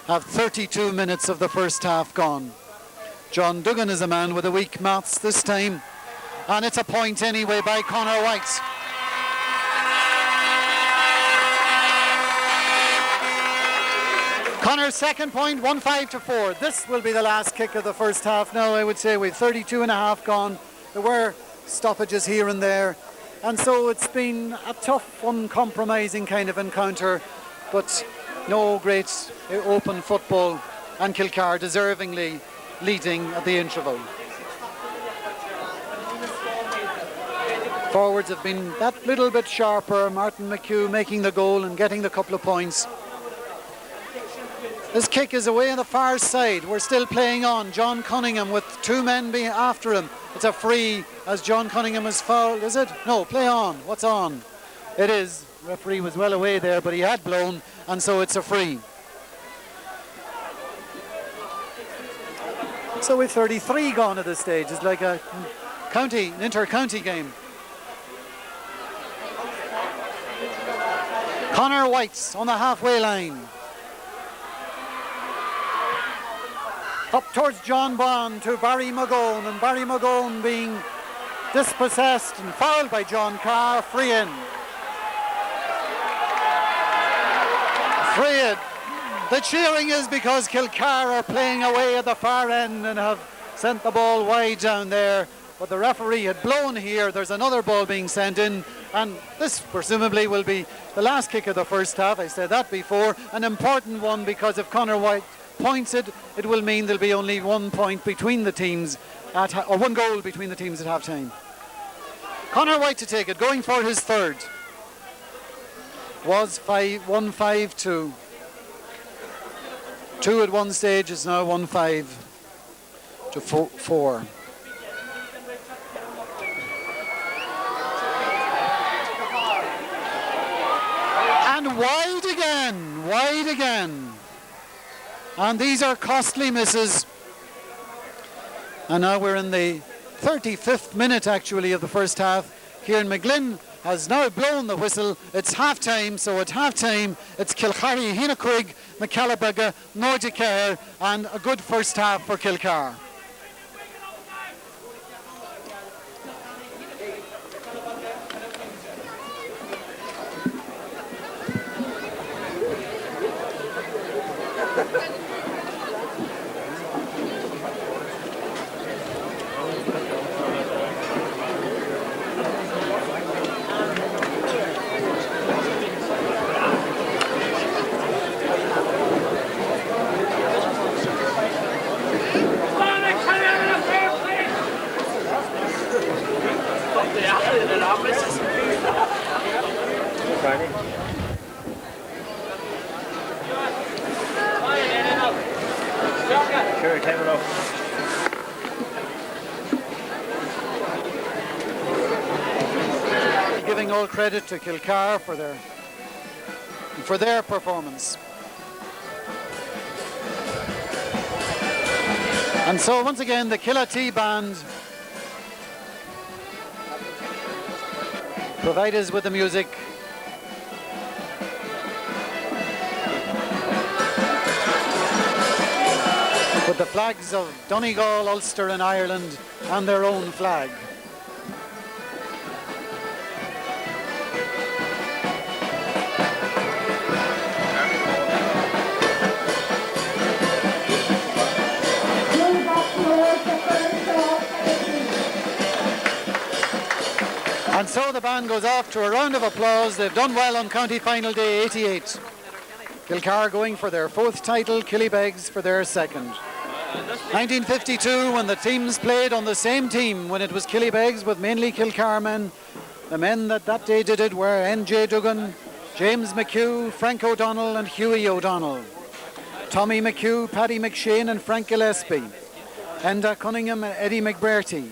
have 32 minutes of the first half gone. John Duggan is a man with a weak maths this time, and it's a point anyway by Conor White. Connor's second point, 1-5 to 4. This will be the last kick of the first half now, I would say. We've 32 and a half gone. There were stoppages here and there. And so it's been a tough, uncompromising kind of encounter, but no great open football, and Kilcar deservingly leading at the interval. Forwards have been that little bit sharper. Martin McHugh making the goal and getting the couple of points. This kick is away on the far side. We're still playing on. John Cunningham with 2 men being after him. It's a free as John Cunningham is fouled, is it? No, play on. What's on? It is. Referee was well away there, but he had blown, and so it's a free. So with 33 gone at this stage, it's like an inter-county game. Conor White on the halfway line. Up towards John Bond to Barry McGowan, and Barry McGowan being dispossessed and fouled by John Carr. Free in. Free in. The cheering is because Kilcar are playing away at the far end and have sent the ball wide down there. But the referee had blown here. There's another ball being sent in, and this presumably will be the last kick of the first half. I said that before. An important one, because if Conor White points it will mean there'll be only 1 point between the teams, or 1 goal between the teams at half-time. Conor White to take it, going for his third. Was 1-5-2. 2 at one stage, is now 1-5-4. And wide again. And these are costly misses. And now we're in the 35th minute actually of the first half. Kieran McGlynn has now blown the whistle. It's half-time, so at half-time it's Kilcar, Hinacrig, McCallabugga, Nordicair, and a good first half for Kilcar. Giving all credit to Kilcar for their performance. And so once again the Killarty band provide us with the music. With the flags of Donegal, Ulster and Ireland and their own flag. And so the band goes off to a round of applause. They've done well on County Final Day 88. Kilcar going for their 4th title, Killybegs for their 2nd. 1952, when the teams played on the same team, when it was Killybegs with mainly Kilcar men. The men that day did it were N.J. Duggan, James McHugh, Frank O'Donnell and Hughie O'Donnell. Tommy McHugh, Paddy McShane and Frank Gillespie. Enda Cunningham and Eddie McBurty.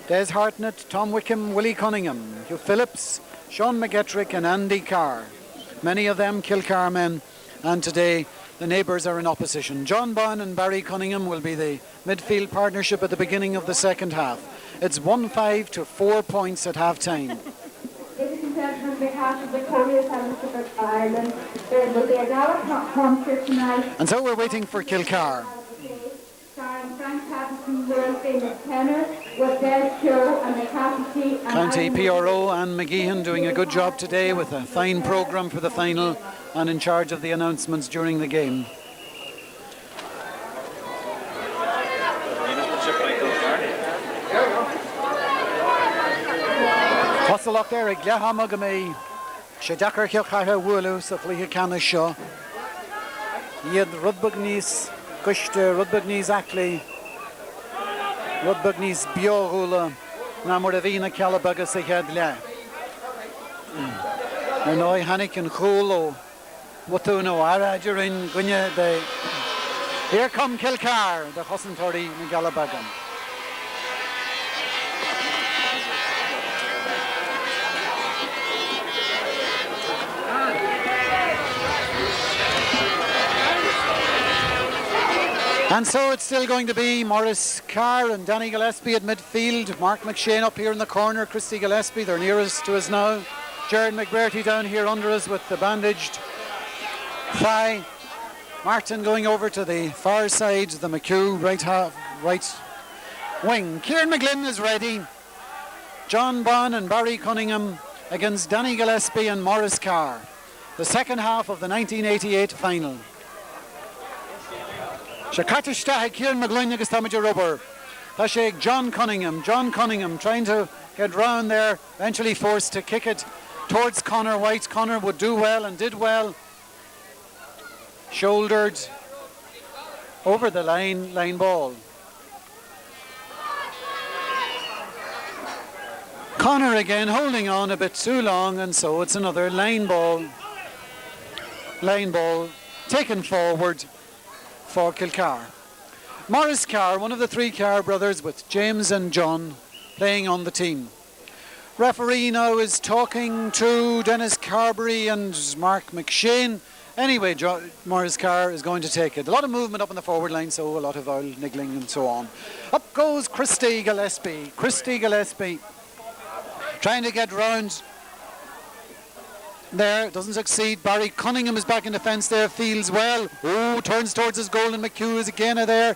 Des Hartnett, Tom Wickham, Willie Cunningham, Hugh Phillips, Sean McGettrick and Andy Carr. Many of them Kilcar men, and today the neighbours are in opposition. John Bond and Barry Cunningham will be the midfield partnership at the beginning of the second half. It's 1-5 to 4 points at half-time. Ladies and gentlemen, on behalf of the Couriers and the Ireland, there will be a gala concert tonight. And so we're waiting for Kilcar. Starring Frank Patterson, world famous tenor, with Des Show and the Capacity. County PRO and McGeehan doing a good job today with a fine programme for the final and in charge of the announcements during the game. Hustle there, Glahamagame, Shadakar Hilkaha Wulu, Safliha Kana Shaw, Yed Rudbugnis, Kushta, Rudbugnis Ackley, Rudbugnis Biorula, Namuravina Calabaga Sehadla. Noi Hanik and Hulo, Watuno Ara during Gunya. Here come Kilcar, the Hossentori Megalabagan. And so it's still going to be Maurice Carr and Danny Gillespie at midfield. Mark McShane up here in the corner. Christy Gillespie, they're nearest to us now. Jared McBurty down here under us with the bandaged thigh. Martin going over to the far side, the McHugh right wing. Kieran McGlynn is ready. John Bond and Barry Cunningham against Danny Gillespie and Maurice Carr. The second half of the 1988 final. Shakatishta Kieran McGlynn agus Tamaja Rubber. Tashek John Cunningham trying to get round there, eventually forced to kick it towards Conor White. Conor would do well and did well. Shouldered over the line ball. Connor again holding on a bit too long, and so it's another line ball taken forward for Kilcar. Morris Carr, one of the three Carr brothers, with James and John playing on the team. Referee now is talking to Dennis Carberry and Mark McShane. Anyway, Morris Carr is going to take it. A lot of movement up on the forward line, so a lot of oil niggling and so on. Up goes Christy Gillespie. Christy Gillespie trying to get round there, doesn't succeed. Barry Cunningham is back in defence there, feels well. Oh, turns towards his goal, and McHugh is again there.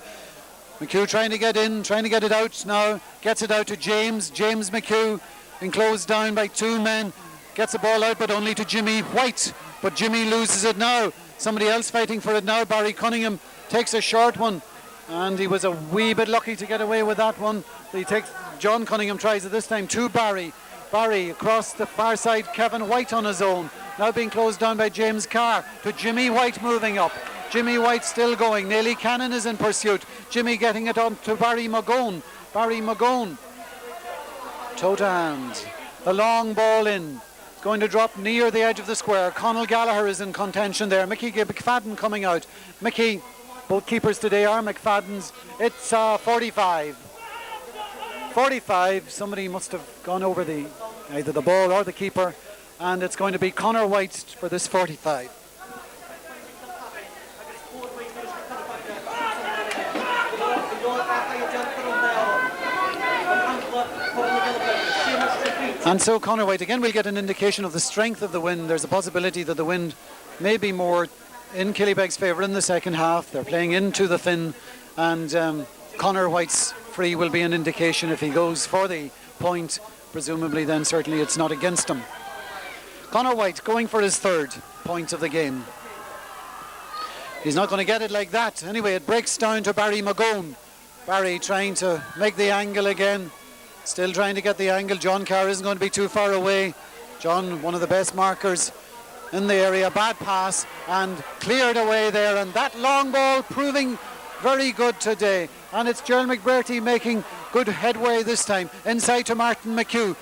McHugh trying to get in, trying to get it out now. Gets it out to James. James McHugh being closed down by two men. Gets the ball out, but only to Jimmy White. But Jimmy loses it now. Somebody else fighting for it now. Barry Cunningham takes a short one, and he was a wee bit lucky to get away with that one. John Cunningham tries it this time to Barry. Barry across the far side, Kevin White on his own. Now being closed down by James Carr, to Jimmy White moving up. Jimmy White still going. Neely Cannon is in pursuit. Jimmy getting it on to Barry McGowan. Barry McGowan. Toe to hand. The long ball in. It's going to drop near the edge of the square. Conal Gallagher is in contention there. Mickey McFadden coming out. Mickey, both keepers today are McFadden's. It's 45. 45, somebody must have gone over either the ball or the keeper, and it's going to be Conor White for this 45. And so Conor White, again we'll get an indication of the strength of the wind. There's a possibility that the wind may be more in Killybegs' favour in the second half. They're playing into the thin, and Conor White's free will be an indication. If he goes for the point, presumably then certainly it's not against him. Conor White going for his third point of the game. He's not going to get it like that. Anyway, it breaks down to Barry McGowan. Barry trying to make the angle again. Still trying to get the angle. John Carr isn't going to be too far away. John, one of the best markers in the area. Bad pass and cleared away there. And that long ball proving very good today. And it's Gerald McBurty making good headway this time. Inside to Martin McHugh.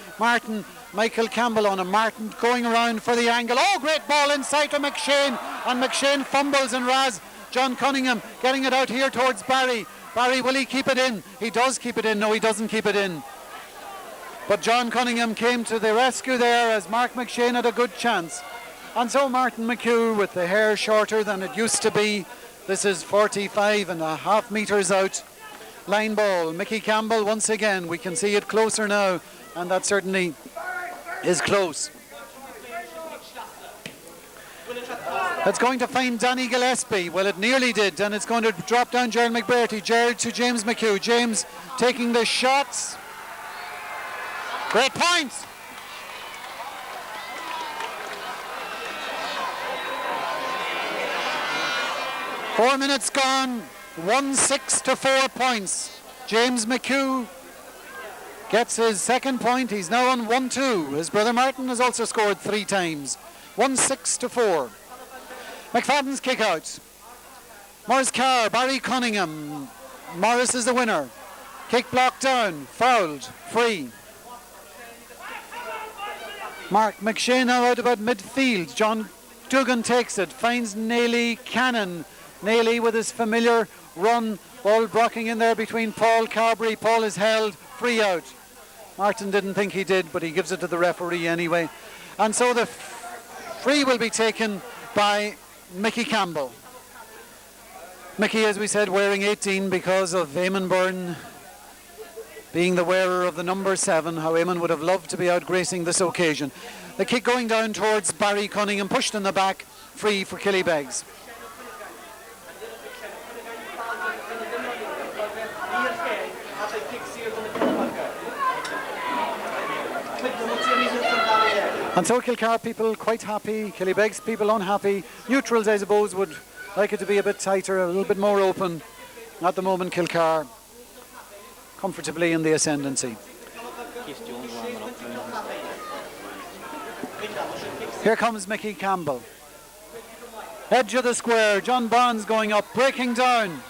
Michael Campbell on him. Martin going around for the angle. Oh, great ball inside to McShane. And McShane fumbles and Raz. John Cunningham getting it out here towards Barry. Barry, will he keep it in? He does keep it in. No, he doesn't keep it in. But John Cunningham came to the rescue there as Mark McShane had a good chance. And so Martin McHugh, with the hair shorter than it used to be. This is 45.5 metres out. Line ball. Mickey Campbell once again. We can see it closer now, and that certainly is close. It's going to find Danny Gillespie. Well, it nearly did, and it's going to drop down Gerald McBurty. Gerald to James McHugh. James taking the shots. Great points. Four minutes gone. 1-6 to 4 points. James McHugh gets his second point. He's now on 1-2. His brother Martin has also scored 3 times. 1-6 to 4. McFadden's kick out. Morris Carr, Barry Cunningham. Morris is the winner. Kick blocked down, fouled, free. Mark McShane now out about midfield. John Duggan takes it, finds Neely Cannon. Neely with his familiar run, ball blocking in there between Paul Carberry. Paul is held, free out. Martin didn't think he did, but he gives it to the referee anyway. And so the free will be taken by Mickey Campbell. Mickey, as we said, wearing 18 because of Eamon Byrne being the wearer of the number 7. How Eamon would have loved to be out gracing this occasion. The kick going down towards Barry Cunningham, pushed in the back, free for Killybegs. And so Kilcar people quite happy, Killybegs people unhappy. Neutrals, I suppose, would like it to be a bit tighter, a little bit more open. At the moment, Kilcar comfortably in the ascendancy. Here comes Mickey Campbell. Edge of the square, John Bonds going up, breaking down.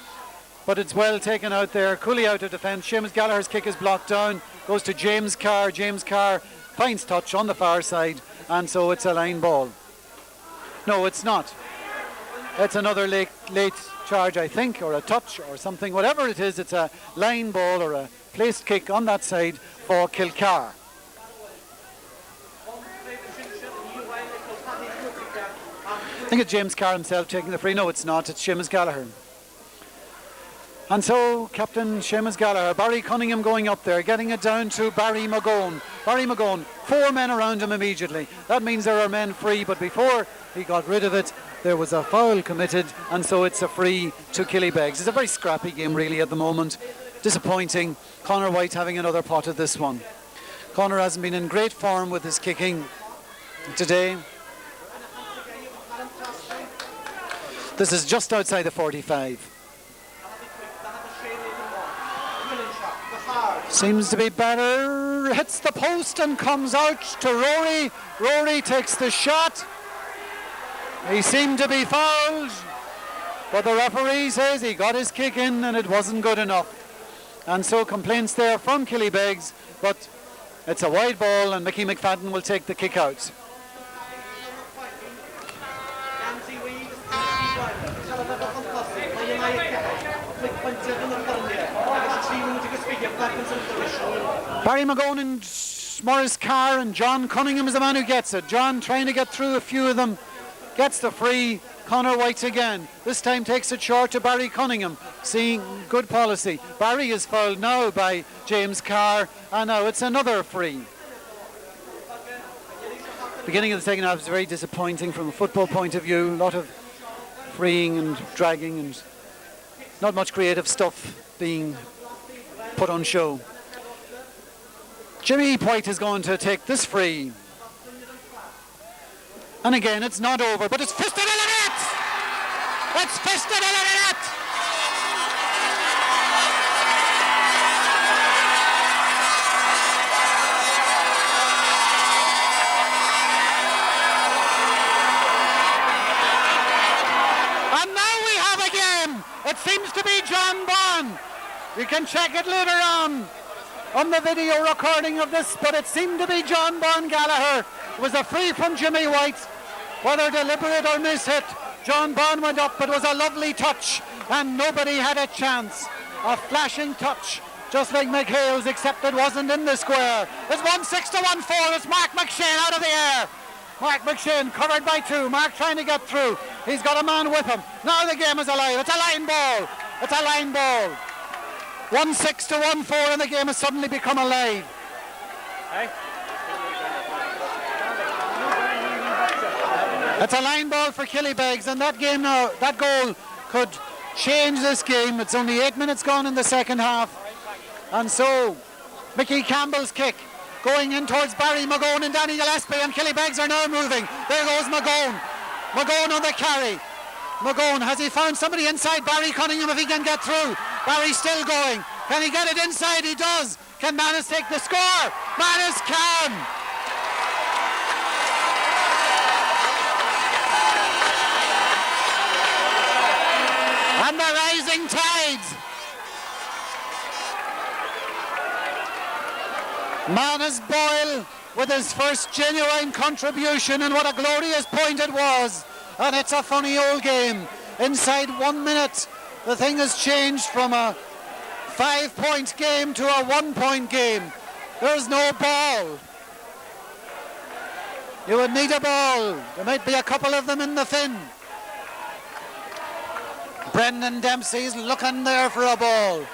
but it's well taken out there. Cooley out of defence. Seamus Gallagher's kick is blocked down, goes to James Carr. James Carr finds touch on the far side, and so it's a line ball. No, it's not. It's another late charge, I think, or a touch or something. Whatever it is, it's a line ball or a placed kick on that side for Kilcar. I think it's James Carr himself taking the free. No, it's not. It's Seamus Gallagher. And so, Captain Seamus Gallagher, Barry Cunningham going up there, getting it down to Barry McGowan. Barry McGowan, 4 men around him immediately. That means there are men free, but before he got rid of it, there was a foul committed, and so it's a free to Killybegs. It's a very scrappy game, really, at the moment. Disappointing. Conor White having another pot at this one. Conor hasn't been in great form with his kicking today. This is just outside the 45. Seems to be better. Hits the post and comes out to Rory. Rory takes the shot. He seemed to be fouled, but the referee says he got his kick in and it wasn't good enough. And so complaints there from Killybegs, but it's a wide ball and Mickey McFadden will take the kick out. Barry McGowan and Maurice Carr, and John Cunningham is the man who gets it. John trying to get through a few of them, gets the free. Conor White again. This time takes it short to Barry Cunningham, seeing good policy. Barry is fouled now by James Carr, and now it's another free. Beginning of the second half is very disappointing from a football point of view. A lot of freeing and dragging and not much creative stuff being put on show. Jimmy White is going to take this free. And again, it's not over, but it's fisted in the net! It's fisted in the net! And now we have a game. It seems to be John Bond. You can check it later on the video recording of this, but it seemed to be John Bond Gallagher. It was a free from Jimmy White. Whether deliberate or mishit, John Bond went up. It was a lovely touch and nobody had a chance. A flashing touch, just like McHale's, except it wasn't in the square. It's 1-6 to 1-4. It's Mark McShane out of the air. Mark McShane covered by 2. Mark trying to get through. He's got a man with him. Now the game is alive. It's a line ball. It's a line ball. 1-6 to 1-4 and the game has suddenly become alive. Hey. It's a line ball for Killybegs, and that game now, that goal could change this game. It's only 8 minutes gone in the second half. And so, Mickey Campbell's kick going in towards Barry McGowan and Danny Gillespie, and Killybegs are now moving. There goes McGowan. McGowan on the carry. McGowan, has he found somebody inside Barry Cunningham if he can get through? Barry's still going. Can he get it inside? He does. Can Manus take the score? Manus can. And the rising tides. Manus Boyle with his first genuine contribution, and what a glorious point it was. And it's a funny old game. Inside 1 minute, the thing has changed from a 5-point game to a 1-point game. There's no ball. You would need a ball. There might be a couple of them in the fin. Brendan Dempsey's looking there for a ball.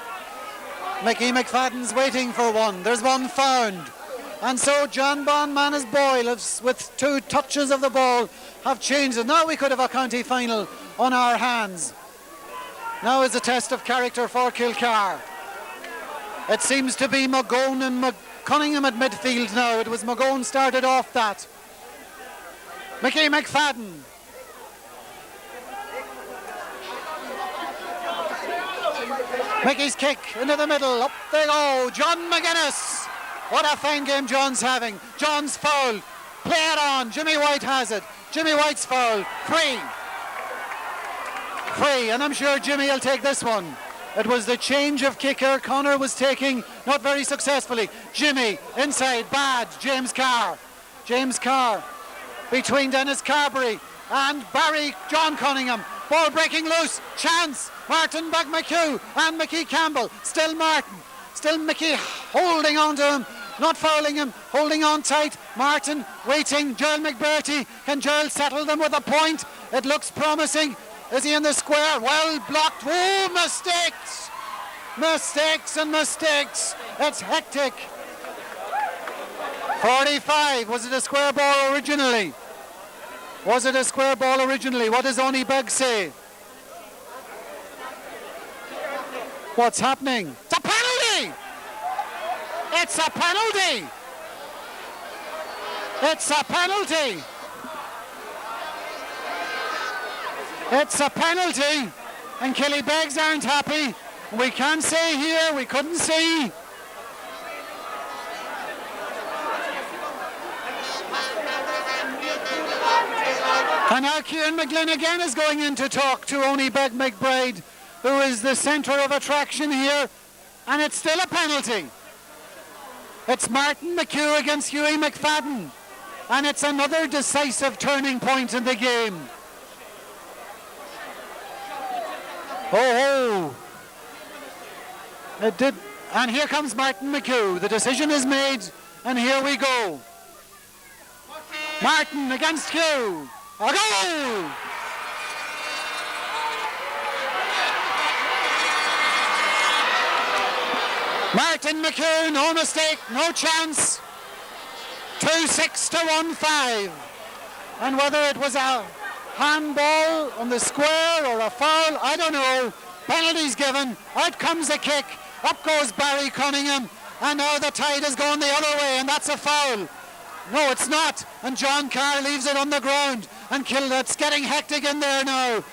Mickey McFadden's waiting for one. There's one found. And so John Bond, Manus Boyle, with 2 touches of the ball, have changed it. Now we could have a county final on our hands. Now is a test of character for Kilcar. It seems to be McGowan and Cunningham at midfield now. It was McGowan started off that. Mickey McFadden. Mickey's kick into the middle. Up they go. John McGuinness. What a fine game John's having. John's fouled. Play it on. Jimmy White has it. Jimmy White's fouled. Free. And I'm sure Jimmy will take this one. It was the change of kicker Connor was taking, not very successfully. Jimmy, inside, bad, James Carr. James Carr between Dennis Carberry and Barry John Cunningham. Ball breaking loose, chance, Martin back McHugh and McKee Campbell. Still Martin, still McKee holding on to him, not fouling him, holding on tight. Martin waiting, Gerald McBurty. Can Gerald settle them with a point? It looks promising. Is he in the square? Well blocked. Oh, mistakes! Mistakes and mistakes. It's hectic. 45. Was it a square ball originally? Was it a square ball originally? What does Oni Beg say? What's happening? It's a penalty! It's a penalty! It's a penalty! It's a penalty, and Killybegs aren't happy. We can't say here, we couldn't see. And now Kieran McGlynn again is going in to talk to Oni Beg McBride, who is the centre of attraction here, and it's still a penalty. It's Martin McHugh against Hughie McFadden, and it's another decisive turning point in the game. Oh, it did, and here comes Martin McHugh. The decision is made, and here we go. Martin against Hugh. A goal! Martin McHugh, no mistake, no chance. 2-6 to 1-5. And whether it was a handball on the square or a foul, I don't know. Penalties given, out comes the kick, up goes Barry Cunningham, and now the tide is going the other way, and that's a foul. No, it's not, and John Carr leaves it on the ground, and it's getting hectic in there now,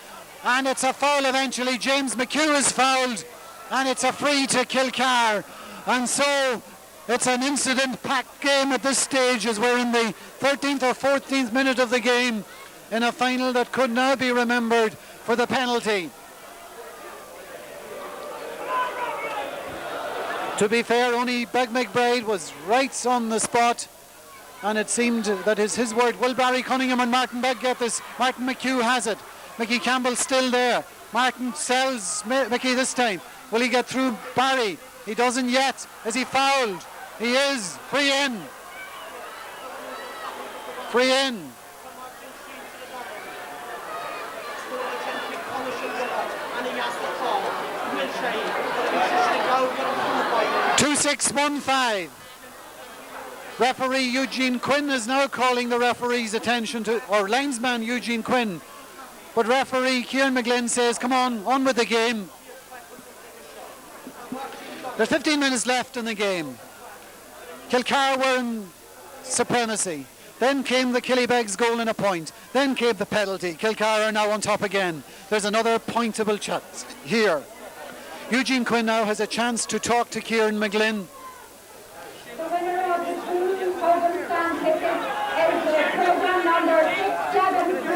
and it's a foul eventually. James McHugh is fouled, and it's a free to Kilcar, and so it's an incident-packed game at this stage as we're in the 13th or 14th minute of the game, in a final that could now be remembered for the penalty. To be fair, only Beg McBride was right on the spot, and it seemed that is his word. Will Barry Cunningham and Martin Beg get this? Martin McHugh has it. Mickey Campbell's still there. Martin sells Mickey this time. Will he get through Barry? He doesn't yet. Is he fouled? He is. Free in. Free in. 2-6-1-5. Referee Eugene Quinn is now calling the referee's attention to, or linesman Eugene Quinn. But referee Kieran McGlynn says, come on with the game. There's 15 minutes left in the game. Kilcar were in supremacy. Then came the Killybegs goal and a point. Then came the penalty. Kilcar are now on top again. There's another pointable chat here. Eugene Quinn now has a chance to talk to Kieran McGlynn. The winner of the stand ticket is the programme number 673.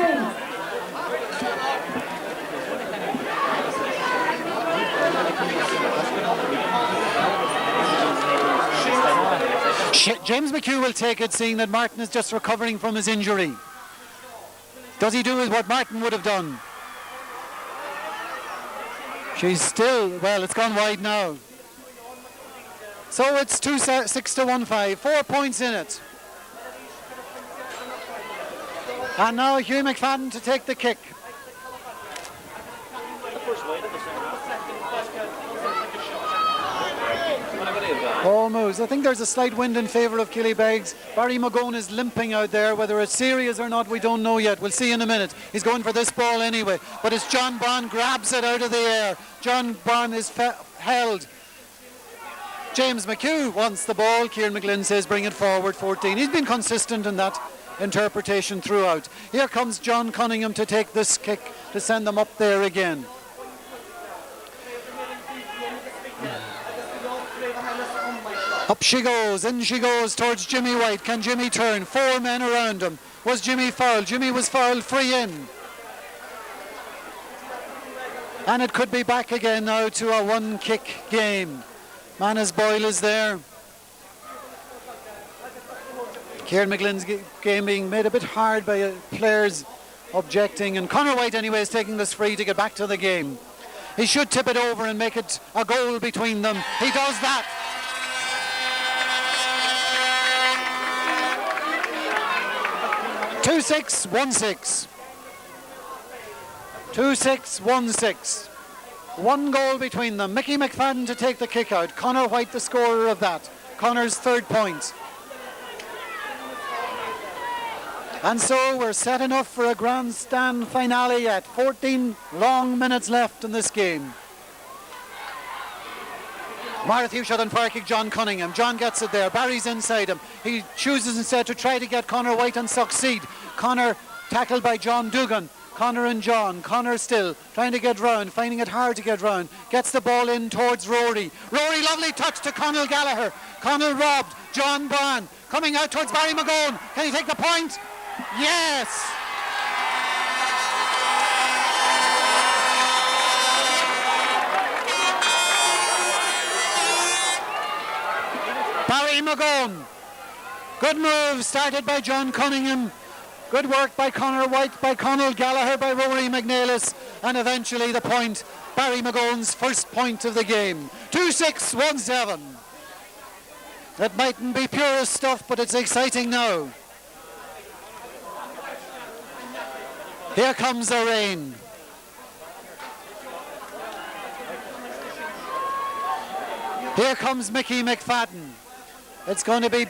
James McHugh will take it, seeing that Martin is just recovering from his injury. Does he do what Martin would have done? She's still, well, it's gone wide now. So it's 2-6 to 1-5, 4 points in it. And now Hugh McFadden to take the kick. Almost. I think there's a slight wind in favour of Killybegs. Barry McGowan is limping out there. Whether it's serious or not, we don't know yet. We'll see in a minute. He's going for this ball anyway. But it's John Bond grabs it out of the air. John Bond is held. James McHugh wants the ball. Kieran McGlynn says bring it forward, 14. He's been consistent in that interpretation throughout. Here comes John Cunningham to take this kick to send them up there again. Up she goes, in she goes towards Jimmy White. Can Jimmy turn? 4 men around him. Was Jimmy fouled? Jimmy was fouled, free in. And it could be back again now to a one-kick game. Manus Boyle is there. Kieran McGlynn's game being made a bit hard by players objecting, and Conor White anyway is taking this free to get back to the game. He should tip it over and make it a goal between them. He does that. Two-six, 1-6. 2-6-1-6. One goal between them. Mickey McFadden to take the kick out. Conor White the scorer of that. Conor's third point. And so we're set enough for a grandstand finale at 14 long minutes left in this game. McHugh shot on fire kick, John Cunningham. John gets it there. Barry's inside him. He chooses instead to try to get Conor White and succeed. Conor tackled by John Dugan. Conor and John. Conor still trying to get round, finding it hard to get round. Gets the ball in towards Rory. Rory, lovely touch to Conor Gallagher. Conor robbed. John Bond coming out towards Barry McGowan. Can he take the point? Yes! Barry McGowan. Good move started by John Cunningham. Good work by Conor White, by Conor Gallagher, by Rory McNeilis, and eventually the point, Barry McGowan's first point of the game. 2-6-1-7. It mightn't be purest stuff, but it's exciting now. Here comes the rain. Here comes Mickey McFadden. It's going to be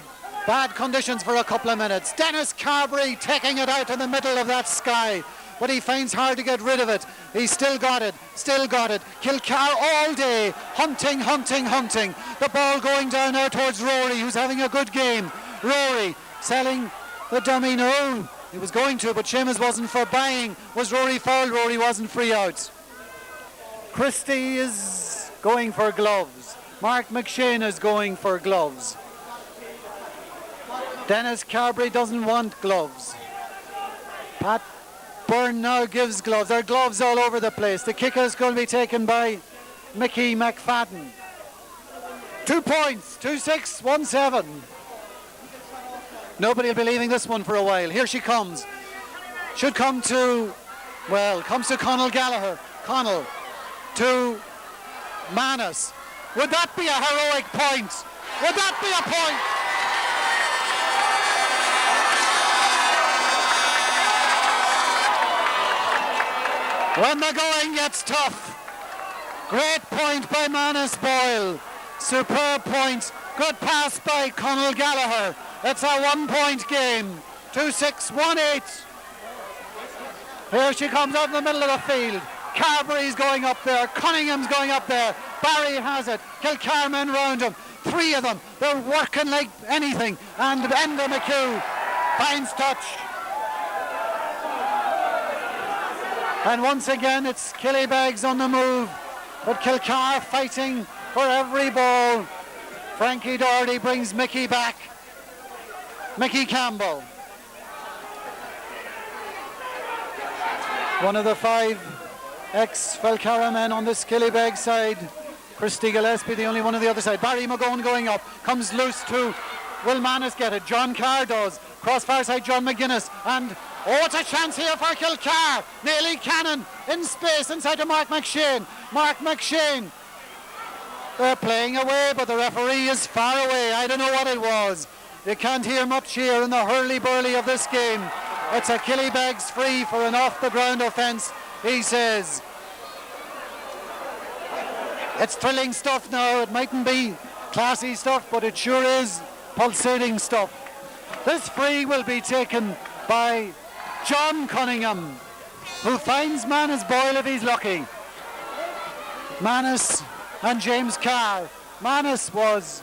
bad conditions for a couple of minutes. Dennis Carberry taking it out in the middle of that sky, but he finds hard to get rid of it. He's still got it. Kilcar all day, hunting. The ball going down now towards Rory, who's having a good game. Rory selling the dummy. No, he was going to, but Seamus wasn't for buying. Was Rory fouled? Rory wasn't free out. Christie is going for gloves. Mark McShane is going for gloves. Dennis Carberry doesn't want gloves. Pat Byrne now gives gloves. There are gloves all over the place. The kick is going to be taken by Mickey McFadden. 2 points, 2-6-1-7. Nobody will be leaving this one for a while. Here she comes. Should come to, well, comes to Conor Gallagher. Conor to Manus. Would that be a heroic point? Would that be a point? When the going gets tough. Great point by Manus Boyle. Superb point. Good pass by Conor Gallagher. It's a 1 point game. 2-6-1-8. Here she comes out in the middle of the field. Carberry's going up there. Cunningham's going up there. Barry has it. Kilcar men round him. Three of them. They're working like anything. And Enda McHugh finds touch. And once again, it's Killybegs on the move. But Kilcar fighting for every ball. Frankie Doherty brings Mickey back. Mickey Campbell. One of the 5 ex-Falcara men on this Killybegs side. Christy Gillespie, the only one on the other side. Barry McGowan going up. Comes loose to Will Manus get it. John Carr does. Cross far side John McGuinness. And oh, it's a chance here for Kilcar. Nearly Cannon in space inside to Mark McShane. Mark McShane. They're playing away, but the referee is far away. I don't know what it was. You can't hear much here in the hurly-burly of this game. It's a Killybegs free for an off-the-ground offence, he says. It's thrilling stuff now. It mightn't be classy stuff, but it sure is pulsating stuff. This free will be taken by John Cunningham, who finds Manus Boyle if he's lucky. Manus and James Carr. Manus was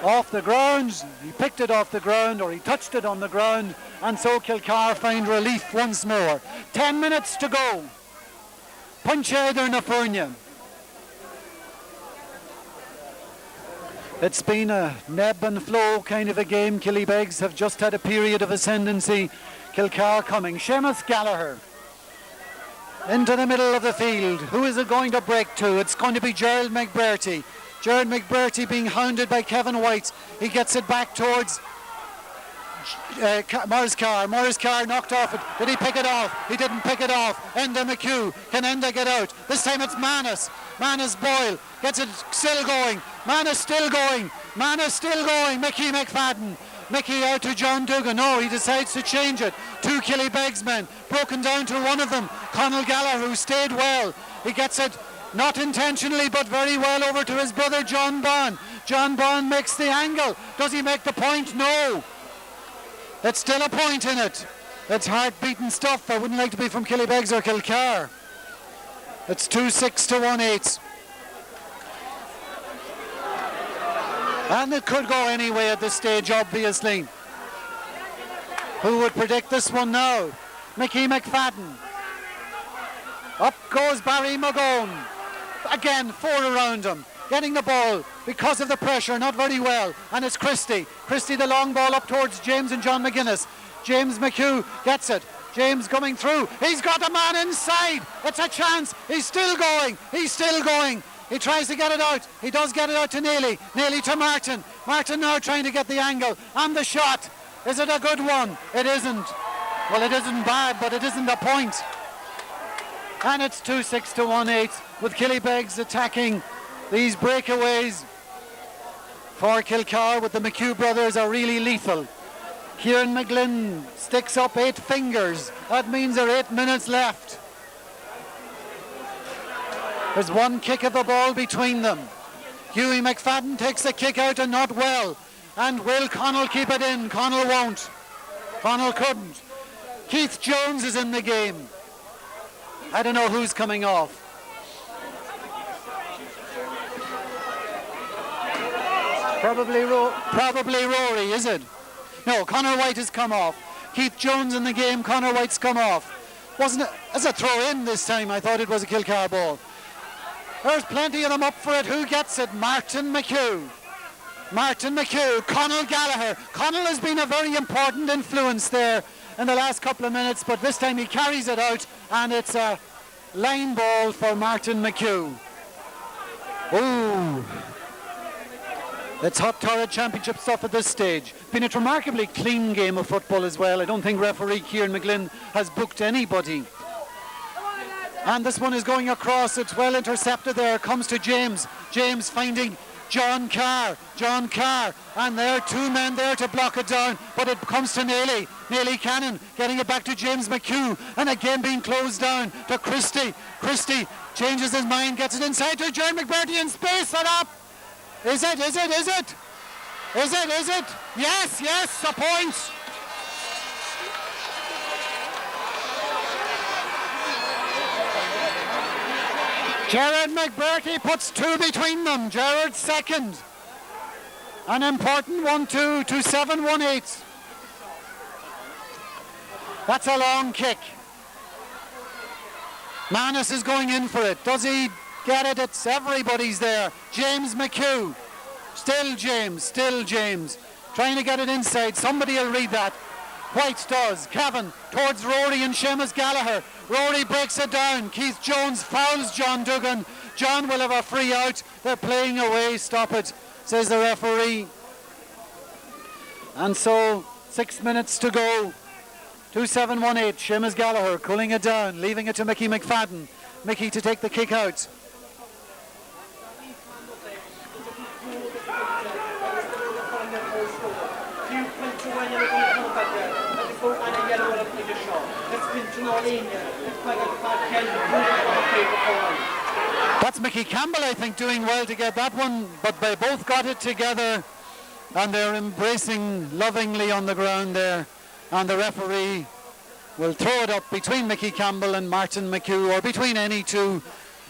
off the ground. He picked it off the ground, or he touched it on the ground, and so Kilcar find relief once more. 10 minutes to go. Punchaider na Furnia. It's been a neb and flow kind of a game. Killybegs have just had a period of ascendancy. Kilcar coming. Seamus Gallagher. into the middle of the field. Who is it going to break to? It's going to be Gerald McBurty. Gerald McBurty being hounded by Kevin White. He gets it back towards Morris Carr. Morris Carr knocked off it. Did he pick it off? He didn't pick it off. Enda McHugh. Can Enda get out? This time it's Manus. Manus Boyle gets it still going. Manus still going. Manus still going. Mickey McFadden. Mickey out to John Dugan. No, he decides to change it. Two Killybegs men. Broken down to one of them. Conall Gallagher, who stayed well. He gets it not intentionally but very well over to his brother John Bond. John Bond makes the angle. Does he make the point? No. It's still a point in it. It's heart-beating stuff. I wouldn't like to be from Killybegs or Kilcar. It's 2-6 to 1-8. And it could go anyway at this stage, obviously. Who would predict this one now? Mickey McFadden. Up goes Barry McGowan. Again, 4 around him. Getting the ball because of the pressure, not very well. And it's Christie. Christie, the long ball up towards James and John McGuinness. James McHugh gets it. James coming through. He's got a man inside. It's a chance. He's still going. He's still going. He tries to get it out. He does get it out to Neely. Neely to Martin. Martin now trying to get the angle. And the shot. Is it a good one? It isn't. Well, it isn't bad, but it isn't a point. And it's 2-6 to 1-8 with Killybegs attacking these breakaways for Kilcar with the McHugh brothers are really lethal. Kieran McGlynn sticks up 8 fingers. That means there are 8 minutes left. There's one kick of the ball between them. Hughie McFadden takes a kick out and not well. And will Connell keep it in? Connell won't. Connell couldn't. Keith Jones is in the game. I don't know who's coming off. Probably Rory, is it? No, Conor White has come off. Keith Jones in the game, Conor White's come off. Wasn't it? As a throw in this time, I thought it was a Kilcar ball. There's plenty of them up for it. Who gets it? Martin McHugh. Martin McHugh, Conall Gallagher. Conall has been a very important influence there in the last couple of minutes, but this time he carries it out and it's a line ball for Martin McHugh. Ooh. It's hot torrid championship stuff at this stage. Been a remarkably clean game of football as well. I don't think referee Kieran McGlynn has booked anybody. And this one is going across. It's well intercepted there. Comes to James. James finding John Carr. John Carr. And there are 2 men there to block it down. But it comes to Neely. Neely Cannon getting it back to James McHugh. And again being closed down to Christie. Christie changes his mind. Gets it inside to Gerald McBurty in space. Set up. Is it? Is it? Is it? Is it? Is it? Yes, yes, a point. Gerard McBurty puts 2 between them. Gerard second. An important 1-2 to 7-1-8. That's a long kick. Manus is going in for it. Does he get it? It's everybody's there. James McHugh. Still James. Trying to get it inside. Somebody will read that. White does. Cavan towards Rory and Seamus Gallagher. Rory breaks it down. Keith Jones fouls John Dugan. John will have a free out. They're playing away. Stop it, says the referee. And so 6 minutes to go. 2-7-1-8. Seamus Gallagher cooling it down, leaving it to Mickey McFadden. Mickey to take the kick out. That's Mickey Campbell, I think, doing well to get that one, but they both got it together and they're embracing lovingly on the ground there, and the referee will throw it up between Mickey Campbell and Martin McHugh, or between any two,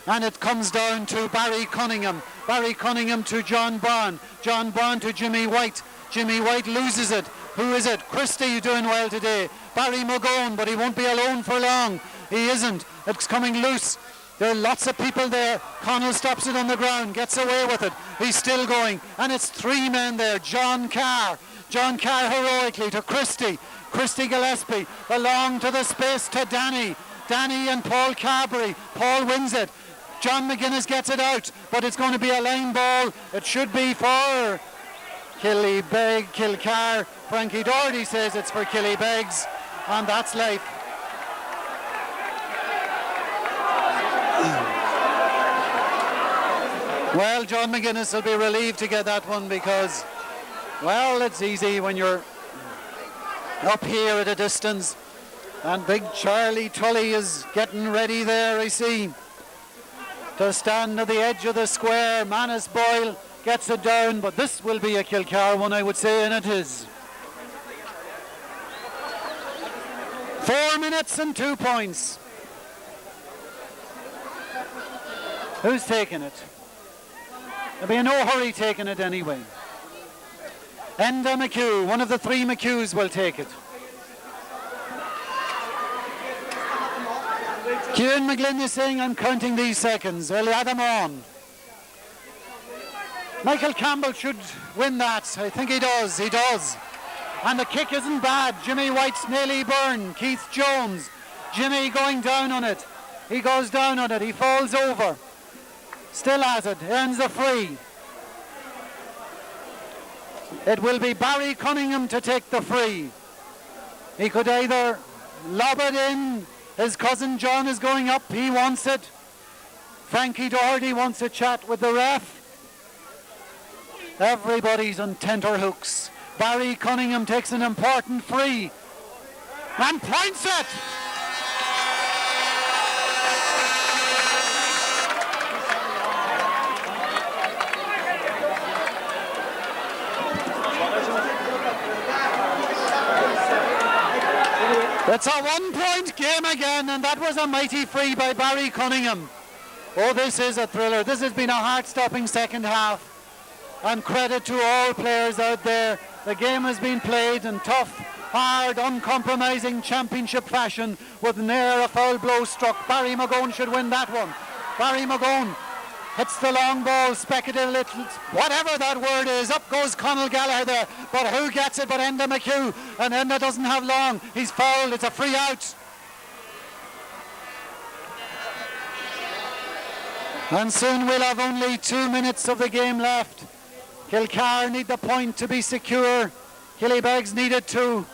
and it comes down to Barry Cunningham. Barry Cunningham to John Bond. John Bond to Jimmy White. Jimmy White loses it. Who is it? Christie doing well today. Barry McGowan, but he won't be alone for long. He isn't. It's coming loose. There are lots of people there. Connell stops it on the ground, gets away with it. He's still going, and it's 3 men there. John Carr. John Carr heroically to Christie. Christie Gillespie, along to the space to Danny. Danny and Paul Carberry. Paul wins it. John McGuinness gets it out, but it's going to be a line ball. It should be for Kilcar. Frankie Doherty says it's for Killybegs, and that's life. Well, John McGuinness will be relieved to get that one because, well, it's easy when you're up here at a distance. And big Charlie Tully is getting ready there, I see, to stand at the edge of the square. Manus Boyle gets it down, but this will be a Kilcar one, I would say, and it is. 4 minutes and 2 points. Who's taking it? There'll be in no hurry taking it anyway. Enda McHugh, one of the three McHughs will take it. Kieran McGlynn is saying, I'm counting these seconds. Well, add them on. Michael Campbell should win that. I think he does. He does. And the kick isn't bad. Jimmy White's nearly burned. Keith Jones. Jimmy going down on it. He goes down on it. He falls over. Still has it. Earns the free. It will be Barry Cunningham to take the free. He could either lob it in. His cousin John is going up. He wants it. Frankie Doherty wants a chat with the ref. Everybody's on tenterhooks. Barry Cunningham takes an important free and points it. It's a 1 point game again, and that was a mighty free by Barry Cunningham. Oh, this is a thriller. This has been a heart-stopping second half. And credit to all players out there. The game has been played in tough, hard, uncompromising championship fashion with ne'er a foul blow struck. Barry McGowan should win that one. Barry McGowan hits the long ball, speculative, whatever that word is. Up goes Conal Gallagher there. But who gets it but Enda McHugh? And Enda doesn't have long. He's fouled. It's a free out. And soon we'll have only 2 minutes of the game left. Kilcar need the point to be secure. Killybegs needed to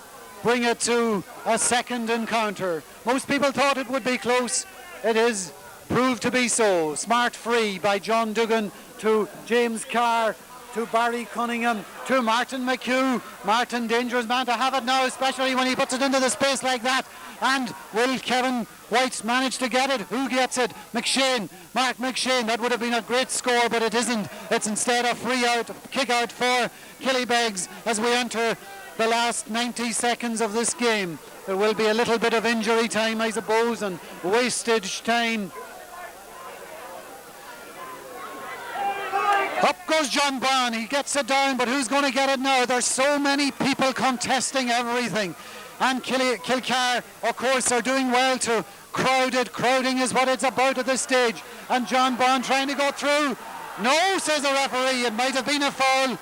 bring it to a second encounter. Most people thought it would be close. It is proved to be so. Smart free by John Duggan to James Carr to Barry Cunningham to Martin McHugh. Martin, dangerous man to have it now, especially when he puts it into the space like that. And will Kevin White manage to get it? Who gets it? McShane, Mark McShane. That would have been a great score, but it isn't. It's instead a free out, kick out for Killybegs as we enter the last 90 seconds of this game. There will be a little bit of injury time, I suppose, and wastage time. Up goes John Brown. He gets it down, but who's going to get it now? There's so many people contesting everything. And Kilcar, of course, are doing well to crowd it. Crowding is what it's about at this stage. And John Brown trying to go through. No, says the referee. It might have been a foul.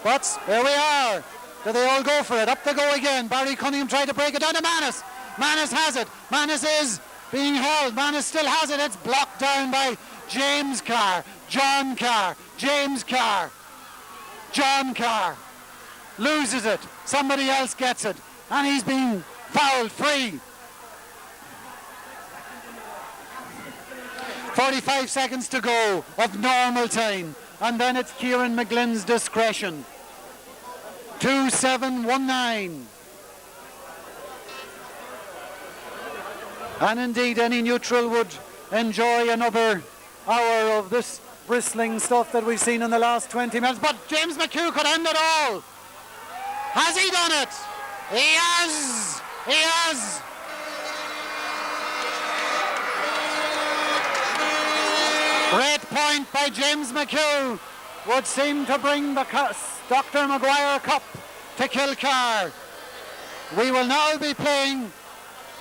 But there we are. Do they all go for it? Up they go again. Barry Cunningham tried to break it down to Manus. Manus has it. Manus is being held. Manus still has it. It's blocked down by James Carr. John Carr. James Carr. John Carr. Loses it. Somebody else gets it. And he's been fouled free. 45 seconds to go of normal time. And then it's Kieran McGlynn's discretion. 2-7-1-9. And indeed any neutral would enjoy another hour of this bristling stuff that we've seen in the last 20 minutes. But James McHugh could end it all. Has he done it? He has! He has! Great point by James McHugh would seem to bring the Dr. Maguire Cup to Kilcar. We will now be playing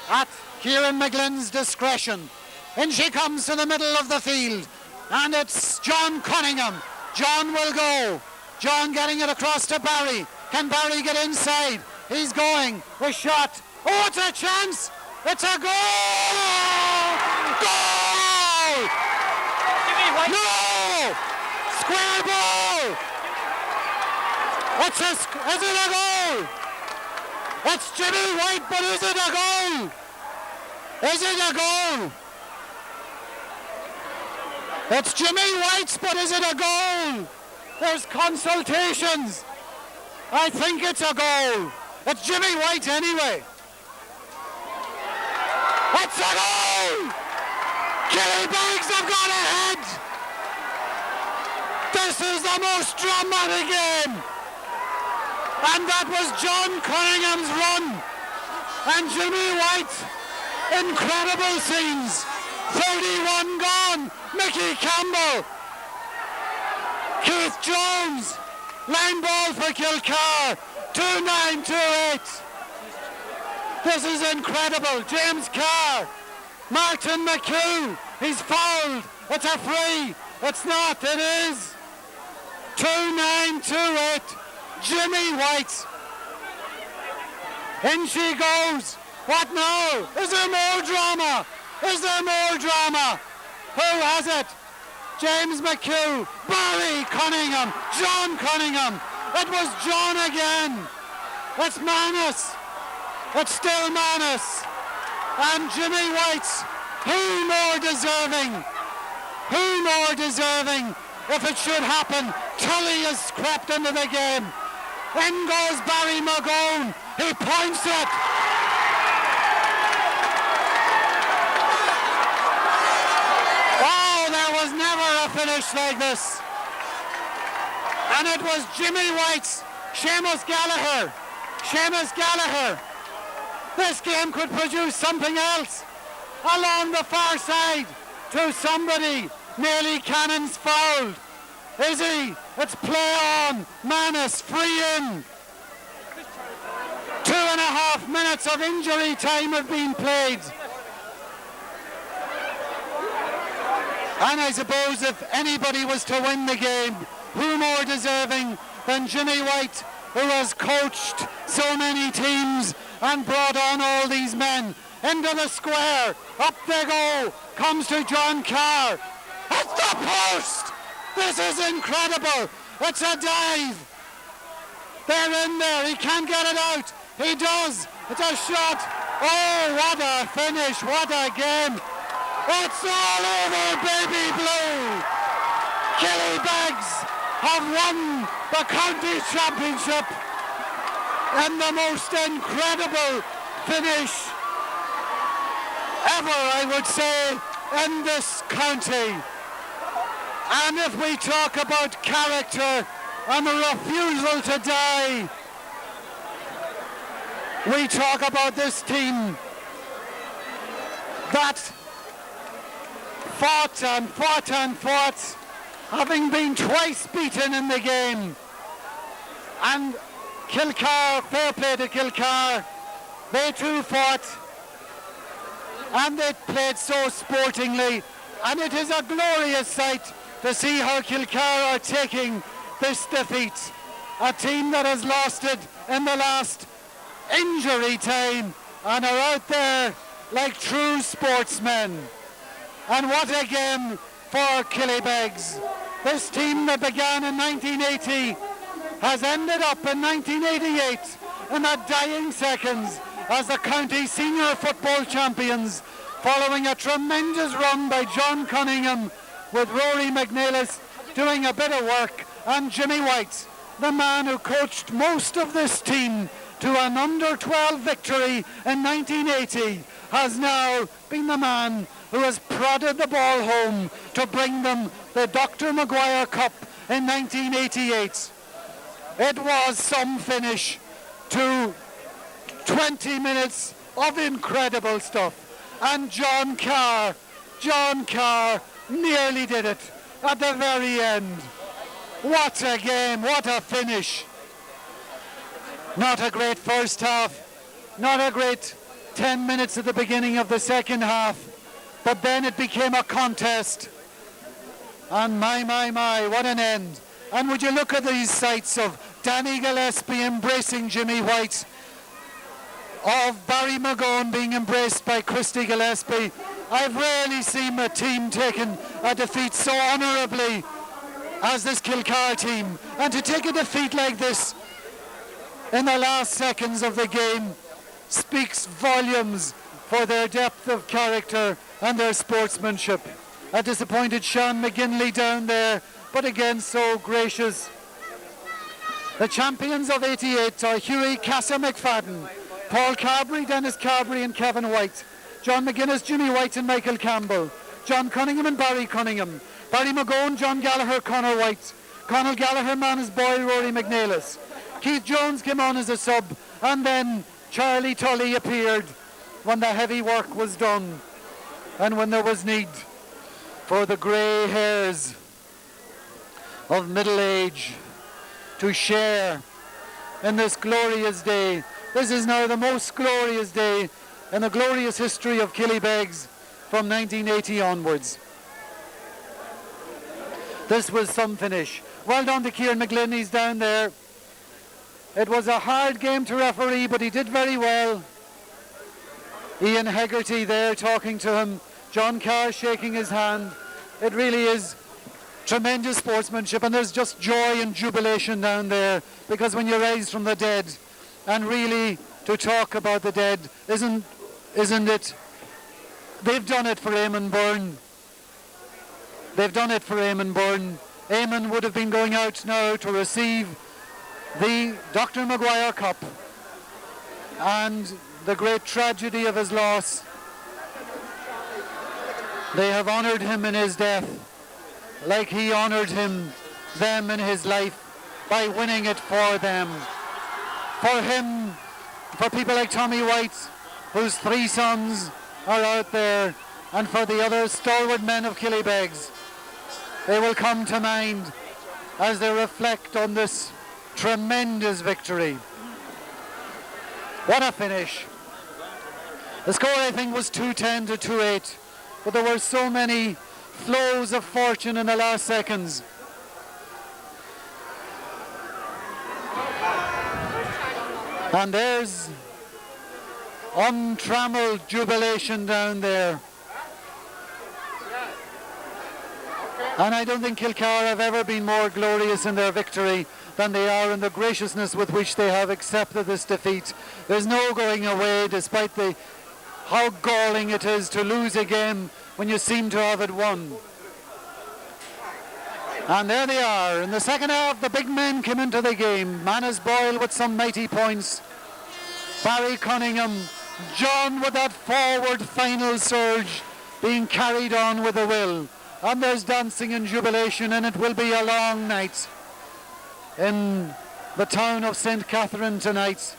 at Kieran McGlynn's discretion. In she comes to the middle of the field, and it's John Cunningham. John will go. John getting it across to Barry. Can Barry get inside? He's going. The shot. Oh, it's a chance. It's a goal! Goal! No! Square ball! Is it a goal? It's Jimmy White, but is it a goal? Is it a goal? It's Jimmy White's, but is it a goal? There's consultations. I think it's a goal. It's Jimmy White anyway. It's a goal! Killybegs have got ahead! This is the most dramatic game! And that was John Cunningham's run. And Jimmy White, incredible scenes. 31 gone, Mickey Campbell. Keith Jones, line ball for Kilcar, 2-9-2-8. This is incredible. James Carr, Martin McHugh, he's fouled. It's a free. It's not, it is. 2-9-2-8. Jimmy White. In she goes. What now? Is there more drama? Is there more drama? Who has it? James McHugh, Barry Cunningham, John Cunningham. It was John again. It's Manus. It's still Manus. And Jimmy White. Who more deserving? Who more deserving? If it should happen, Tully is crept into the game. In goes Barry McGowan. He points it. Oh, there was never a finish like this. And it was Jimmy White's. Seamus Gallagher. This game could produce something else. Along the far side to somebody. Nearly Cannon's fouled. Is he? It's play on. Manus free in. 2.5 minutes of injury time have been played. And I suppose if anybody was to win the game, who more deserving than Jimmy White, who has coached so many teams and brought on all these men into the square. Up they go. Comes to John Carr. It's the post. This is incredible. It's a dive. They're in there. He can't get it out. He does. It's a shot. Oh, what a finish. What a game. It's all over, baby blue. Killybegs have won the county championship in the most incredible finish ever, I would say, in this county. And if we talk about character and the refusal to die, we talk about this team that fought and fought and fought, having been twice beaten in the game. And Kilcar, fair play to Kilcar, they too fought and they played so sportingly, and it is a glorious sight to see how Kilcar are taking this defeat. A team that has lost it in the last injury time and are out there like true sportsmen. And what a game for Killybegs. This team that began in 1980 has ended up in 1988 in the dying seconds as the county senior football champions, following a tremendous run by John Cunningham with Rory McNeilis doing a bit of work, and Jimmy White, the man who coached most of this team to an under-12 victory in 1980, has now been the man who has prodded the ball home to bring them the Dr. Maguire Cup in 1988. It was some finish to 20 minutes of incredible stuff. And John Carr nearly did it at the very end. What a game, what a finish. Not a great first half, not a great 10 minutes at the beginning of the second half, but then it became a contest. And my, what an end. And would you look at these sights of Danny Gillespie embracing Jimmy White, of Barry McGowan being embraced by Christy Gillespie. I've rarely seen a team taking a defeat so honourably as this Kilcar team. And to take a defeat like this in the last seconds of the game speaks volumes for their depth of character and their sportsmanship. A disappointed Sean McGinley down there, but again so gracious. The champions of '88 are Hughie Casa McFadden, Paul Carberry, Dennis Carberry and Kevin White, John McGuinness, Jimmy White and Michael Campbell, John Cunningham and Barry Cunningham, Barry McGowan, John Gallagher, Conor White, Conor Gallagher, Manus Boyle, Rory McNeilis. Keith Jones came on as a sub, and then Charlie Tully appeared when the heavy work was done and when there was need for the grey hairs of middle age to share in this glorious day. This is now the most glorious day in the glorious history of Killybegs from 1980 onwards. This was some finish. Well done to Kieran McGlynn, he's down there. It was a hard game to referee, but he did very well. Ian Hegarty there talking to him, John Carr shaking his hand. It really is tremendous sportsmanship, and there's just joy and jubilation down there, because when you rise from the dead, and really to talk about the dead, isn't it? They've done it for Eamon Byrne. They've done it for Eamon Byrne. Eamon would have been going out now to receive the Dr. Maguire Cup, and the great tragedy of his loss. They have honoured him in his death like he honoured them in his life by winning it for them. For him, for people like Tommy White, whose 3 sons are out there, and for the other stalwart men of Killybegs. They will come to mind as they reflect on this tremendous victory. What a finish. The score, I think, was 2-10 to 2-8, but there were so many flows of fortune in the last seconds. And there's untrammeled jubilation down there. And I don't think Kilcar have ever been more glorious in their victory than they are in the graciousness with which they have accepted this defeat. There's no going away, despite how galling it is to lose a game when you seem to have it won. And there they are. In the second half, the big men came into the game. Manus Boyle with some mighty points. Barry Cunningham, John with that forward final surge, being carried on with a will. And there's dancing and jubilation, and it will be a long night in the town of St. Catherine tonight.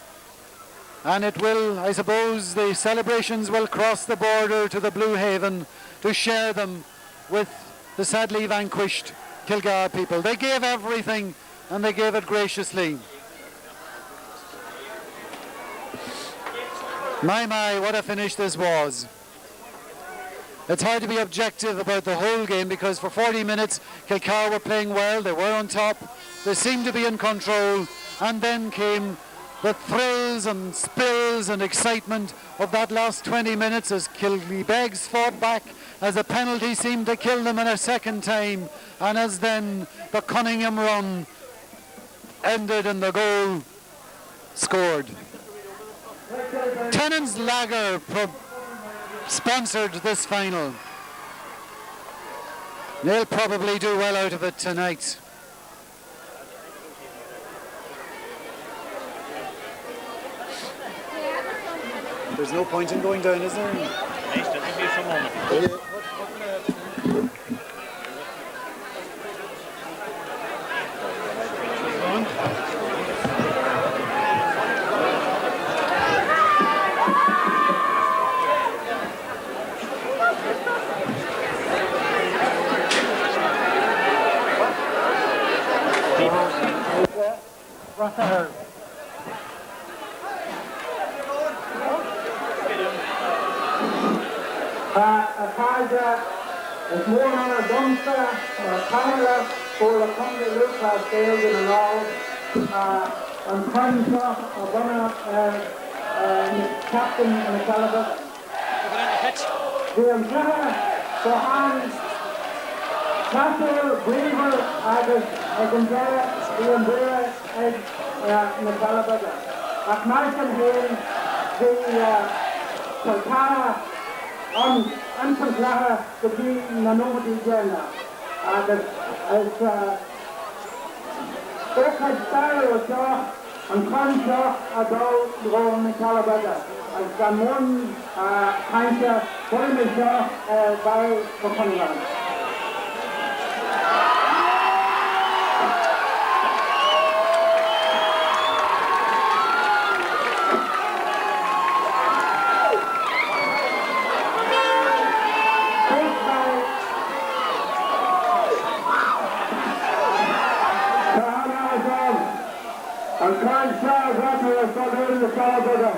And it will, I suppose, the celebrations will cross the border to the Blue Haven to share them with the sadly vanquished Kilgar people. They gave everything, and they gave it graciously. My, what a finish this was. It's hard to be objective about the whole game, because for 40 minutes Kilcar were playing well, they were on top, they seemed to be in control, and then came the thrills and spills and excitement of that last 20 minutes as Killybegs fought back, as a penalty seemed to kill them in a second time, and as then the Cunningham run ended in the goal scored. Tennant's Lager sponsored this final. They'll probably do well out of it tonight. There's no point in going down, is there? It's more on a Dunster, Canada, for the country look at sales in and all. And times off, I'm going to captain in the caliber. The umbrella for hand, Castle, Greenwood, Agus, Umbrella, the umbrella in the caliber. At Martin Hill, the Kilcar, and Kilcar, the team, the nobody general. Agus, as Oakhead Sparrow Shaw, and Cunningham about the goal in the caliber. As the one Kansha, Barry McGowan, Barry McGowan. And Karen Charles after us got out of the caliber.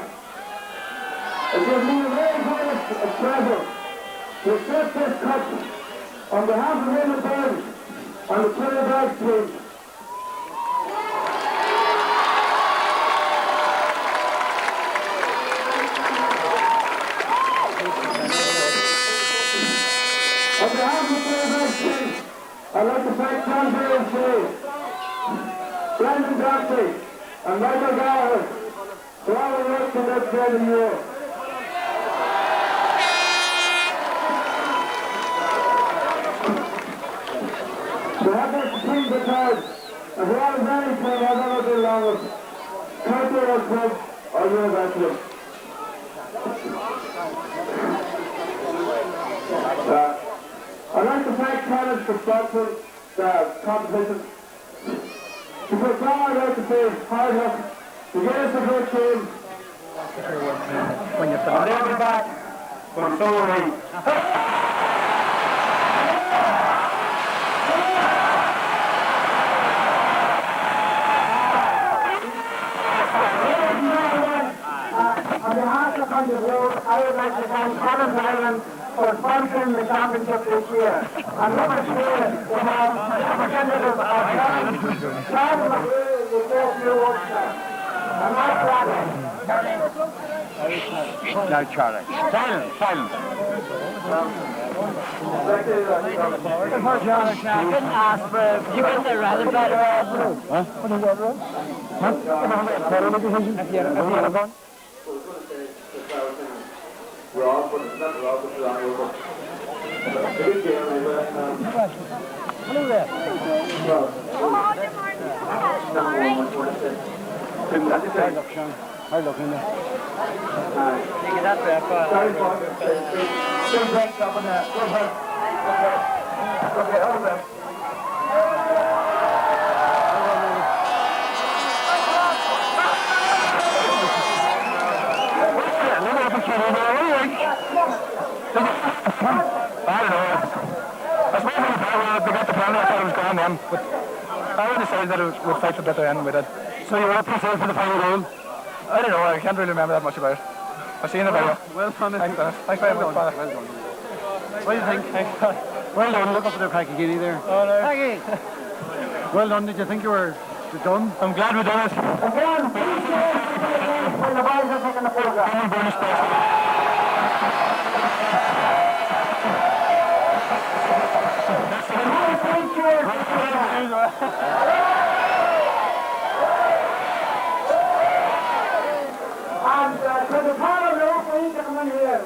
It gives me a very great pleasure to accept this cup on behalf of Manus Boyle and the Killybegs team. On behalf of the Killybegs team, I'd like to thank John Barry McGowan and Michael Gallagher for all the work for that 7 years. To have this team because as well as any team I've ever been along with, county or club or university. I'd like to thank Manus for sponsoring the competition. Because now I'd like to say hard luck to get us a good team. And they'll be back for so many. On behalf of the country road, I would like to thank CUMHAILL for sponsoring the championship this year. And number 2, we have representative of Charlie McHugh, the first new Worcester. And that's Charlie. No, Charlie. Silence. I couldn't ask for it. You went there rather better. Huh? We're all for the stuff, we're all for the over. It's a good game, Hello there. Hard luck in there. You get that there for sorry, Bob. Two breaks up on that. Go ahead. Okay, out of there. I don't know. I suppose when they got the penalty, I thought it was gone then, but I would decided that it would fight the better end with it. So you were prepared for the final goal? I don't know, I can't really remember that much about it. I've seen it better. Well done. Thanks very much, Father. Well done. What do you think? Well done. Look up at the Packie Keeney there. Oh, no. Packie! Well done. Did you think you were done? I'm glad we done it. Again, please when the boys are taking the photograph. And to the power of the referee to come in here.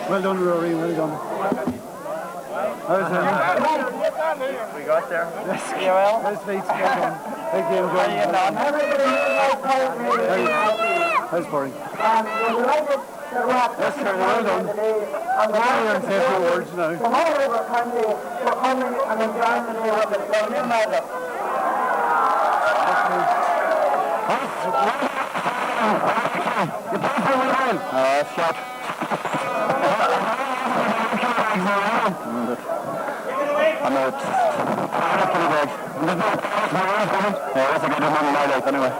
Well done, Rory. Well done. How's it? We got there. Yes. Well. Nice mates. Well done. Thank you. How's Barry? Yes, sir. Well done. I'm going to say a few words now. From all over the country, we're coming and enjoying the day of it. So, no matter. You played for a while. Oh, that's shot. Killybegs now. I'm out. Killybegs. There's no Manus coming. Yeah, that's a good one in my life anyway.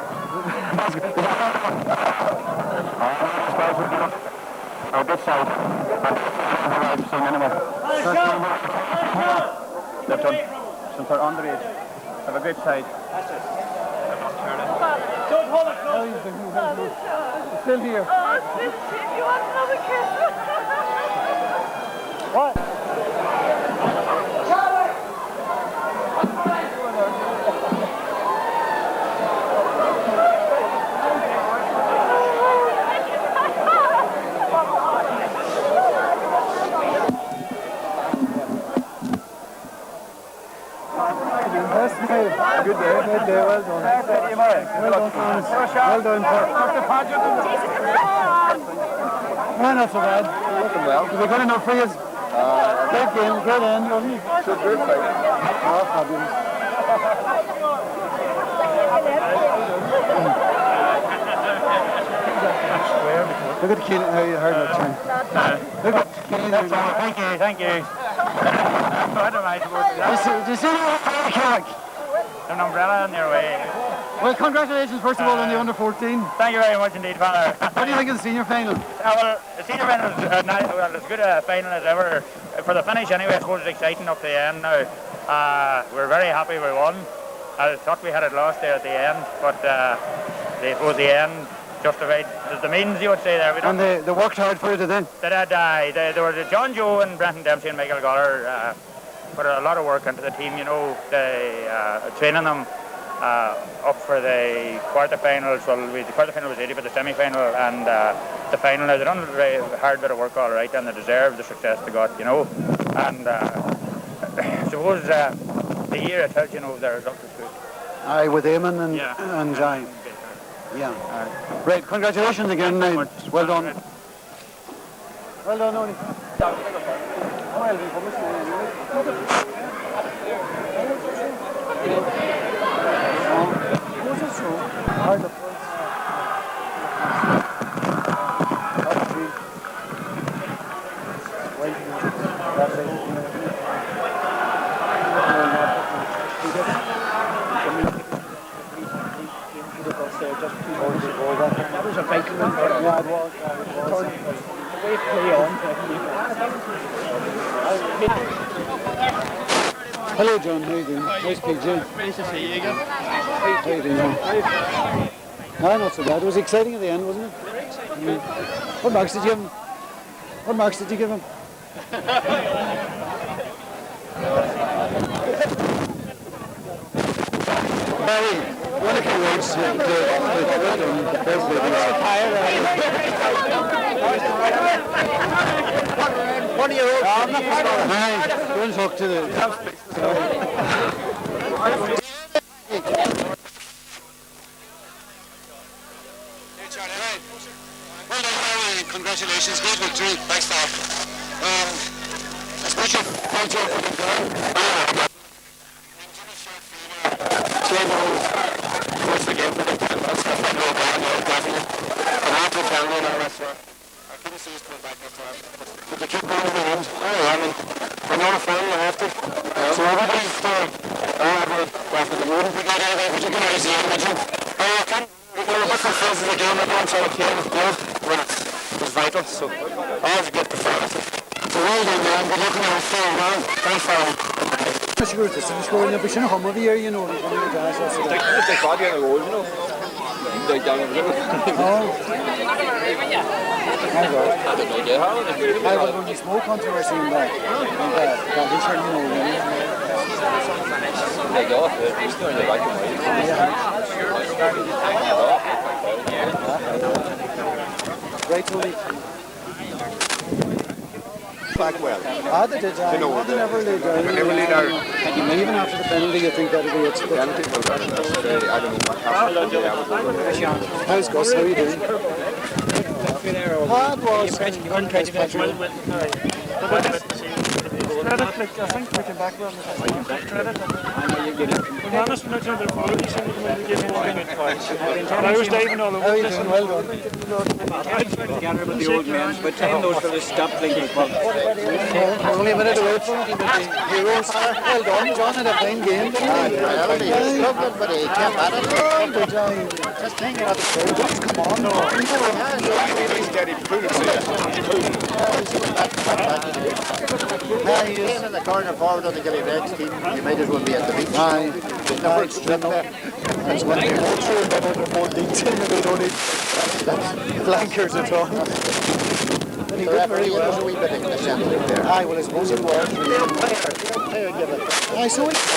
A bit south. I'm seeing anyway. Left on. Some for underage. Have a great side. Don't hold it close. Still here. Oh, Cynthia, you want another kiss? What? Good day, well done. Well done, Manus. Well done, not so bad. Looking well. Is it good enough for you? Great game, great end, wasn't it? So good fight. Oh, fabulous. Look at Keeney, how you heard that turn. Look at Keeney. Thank you. What am I supposed to do? Do you see that kick? An umbrella on your way. Well, congratulations first of all on the under-14. Thank you very much indeed, Father. What do you think of the senior final? Well, the senior final was as good a final as ever. For the finish anyway, I suppose it's exciting up to the end now. We're very happy we won. I thought we had it lost there at the end, but it was the end justified the means, you would say there. And they worked hard for it, did they? They were John Joe and Brenton Dempsey and Michael Goller put a lot of work into the team, you know, they training them up for the quarterfinals. Well, the quarterfinal was 80, but the semi-final and the final. Now, they've done a very hard bit of work, all right, and they deserve the success they got, you know. And I suppose the year itself, you know, their result was good. Aye, with Eamon and Jai. Yeah. Great, congratulations again. Well done. Well done, Oni. That was a vital one. Yeah, it was. The way play on. Hello, John. How you doing? Nice to meet you. Nice to see you again. How you doing? No, not so bad. It was exciting at the end, wasn't it? Mm. What marks did you give him? What marks did you give him? Barry, one of your words to What are your old? Hi, go and talk to the... Well done, Barry. Congratulations. Great victory. Thanks, Tom. I suppose you're point to for the goal. What's the game for the time? That's the final goal, definitely. And after the final, I couldn't see us put back this time. But they keep going to the end. Oh, yeah, I mean, we're not a final, you have to. So everybody's after the wouldn't forget anything, particularly the end, would you? I can't. There were different phases of the game at once, so it came with good when it was vital, so always get the first. So well done, man. Good luck on your full round. Thanks for it. Sure, this is scoring a bit of hum of the year, you know. It's like body on the road, you know. Like down in the river. Oh. My God. I don't know, yeah. I was going to smoke controversy in that. Condition, you know. They go off it. He's doing the right way. Right, Tony. Back well. They did. They never laid down. Never laid down. Even after the penalty, you think that would be it. Penalty was I don't know what happened. How's Gus? How are you doing? It was. credit, like, I think we can back them. Credit. Manus went out to the ball, he said he gave me one. And I was diving all over this. Well done. Together with the old men, but time those fellas stopped thinking. Only a minute away from it, but the heroes. Well done, John, had a fine game, didn't he? Well, he was struggling, but he kept at it. Oh, but Johnny, just hanging out the field. Come on. Really steady prudency. Playing in the corner forward of the Killybegs team, you might as well be at the beach. Aye. That's when they go through the under 14 team and they don't need flankers at all. The referee was a wee bit in the centre there. Aye, well, I suppose it was. Aye, so it's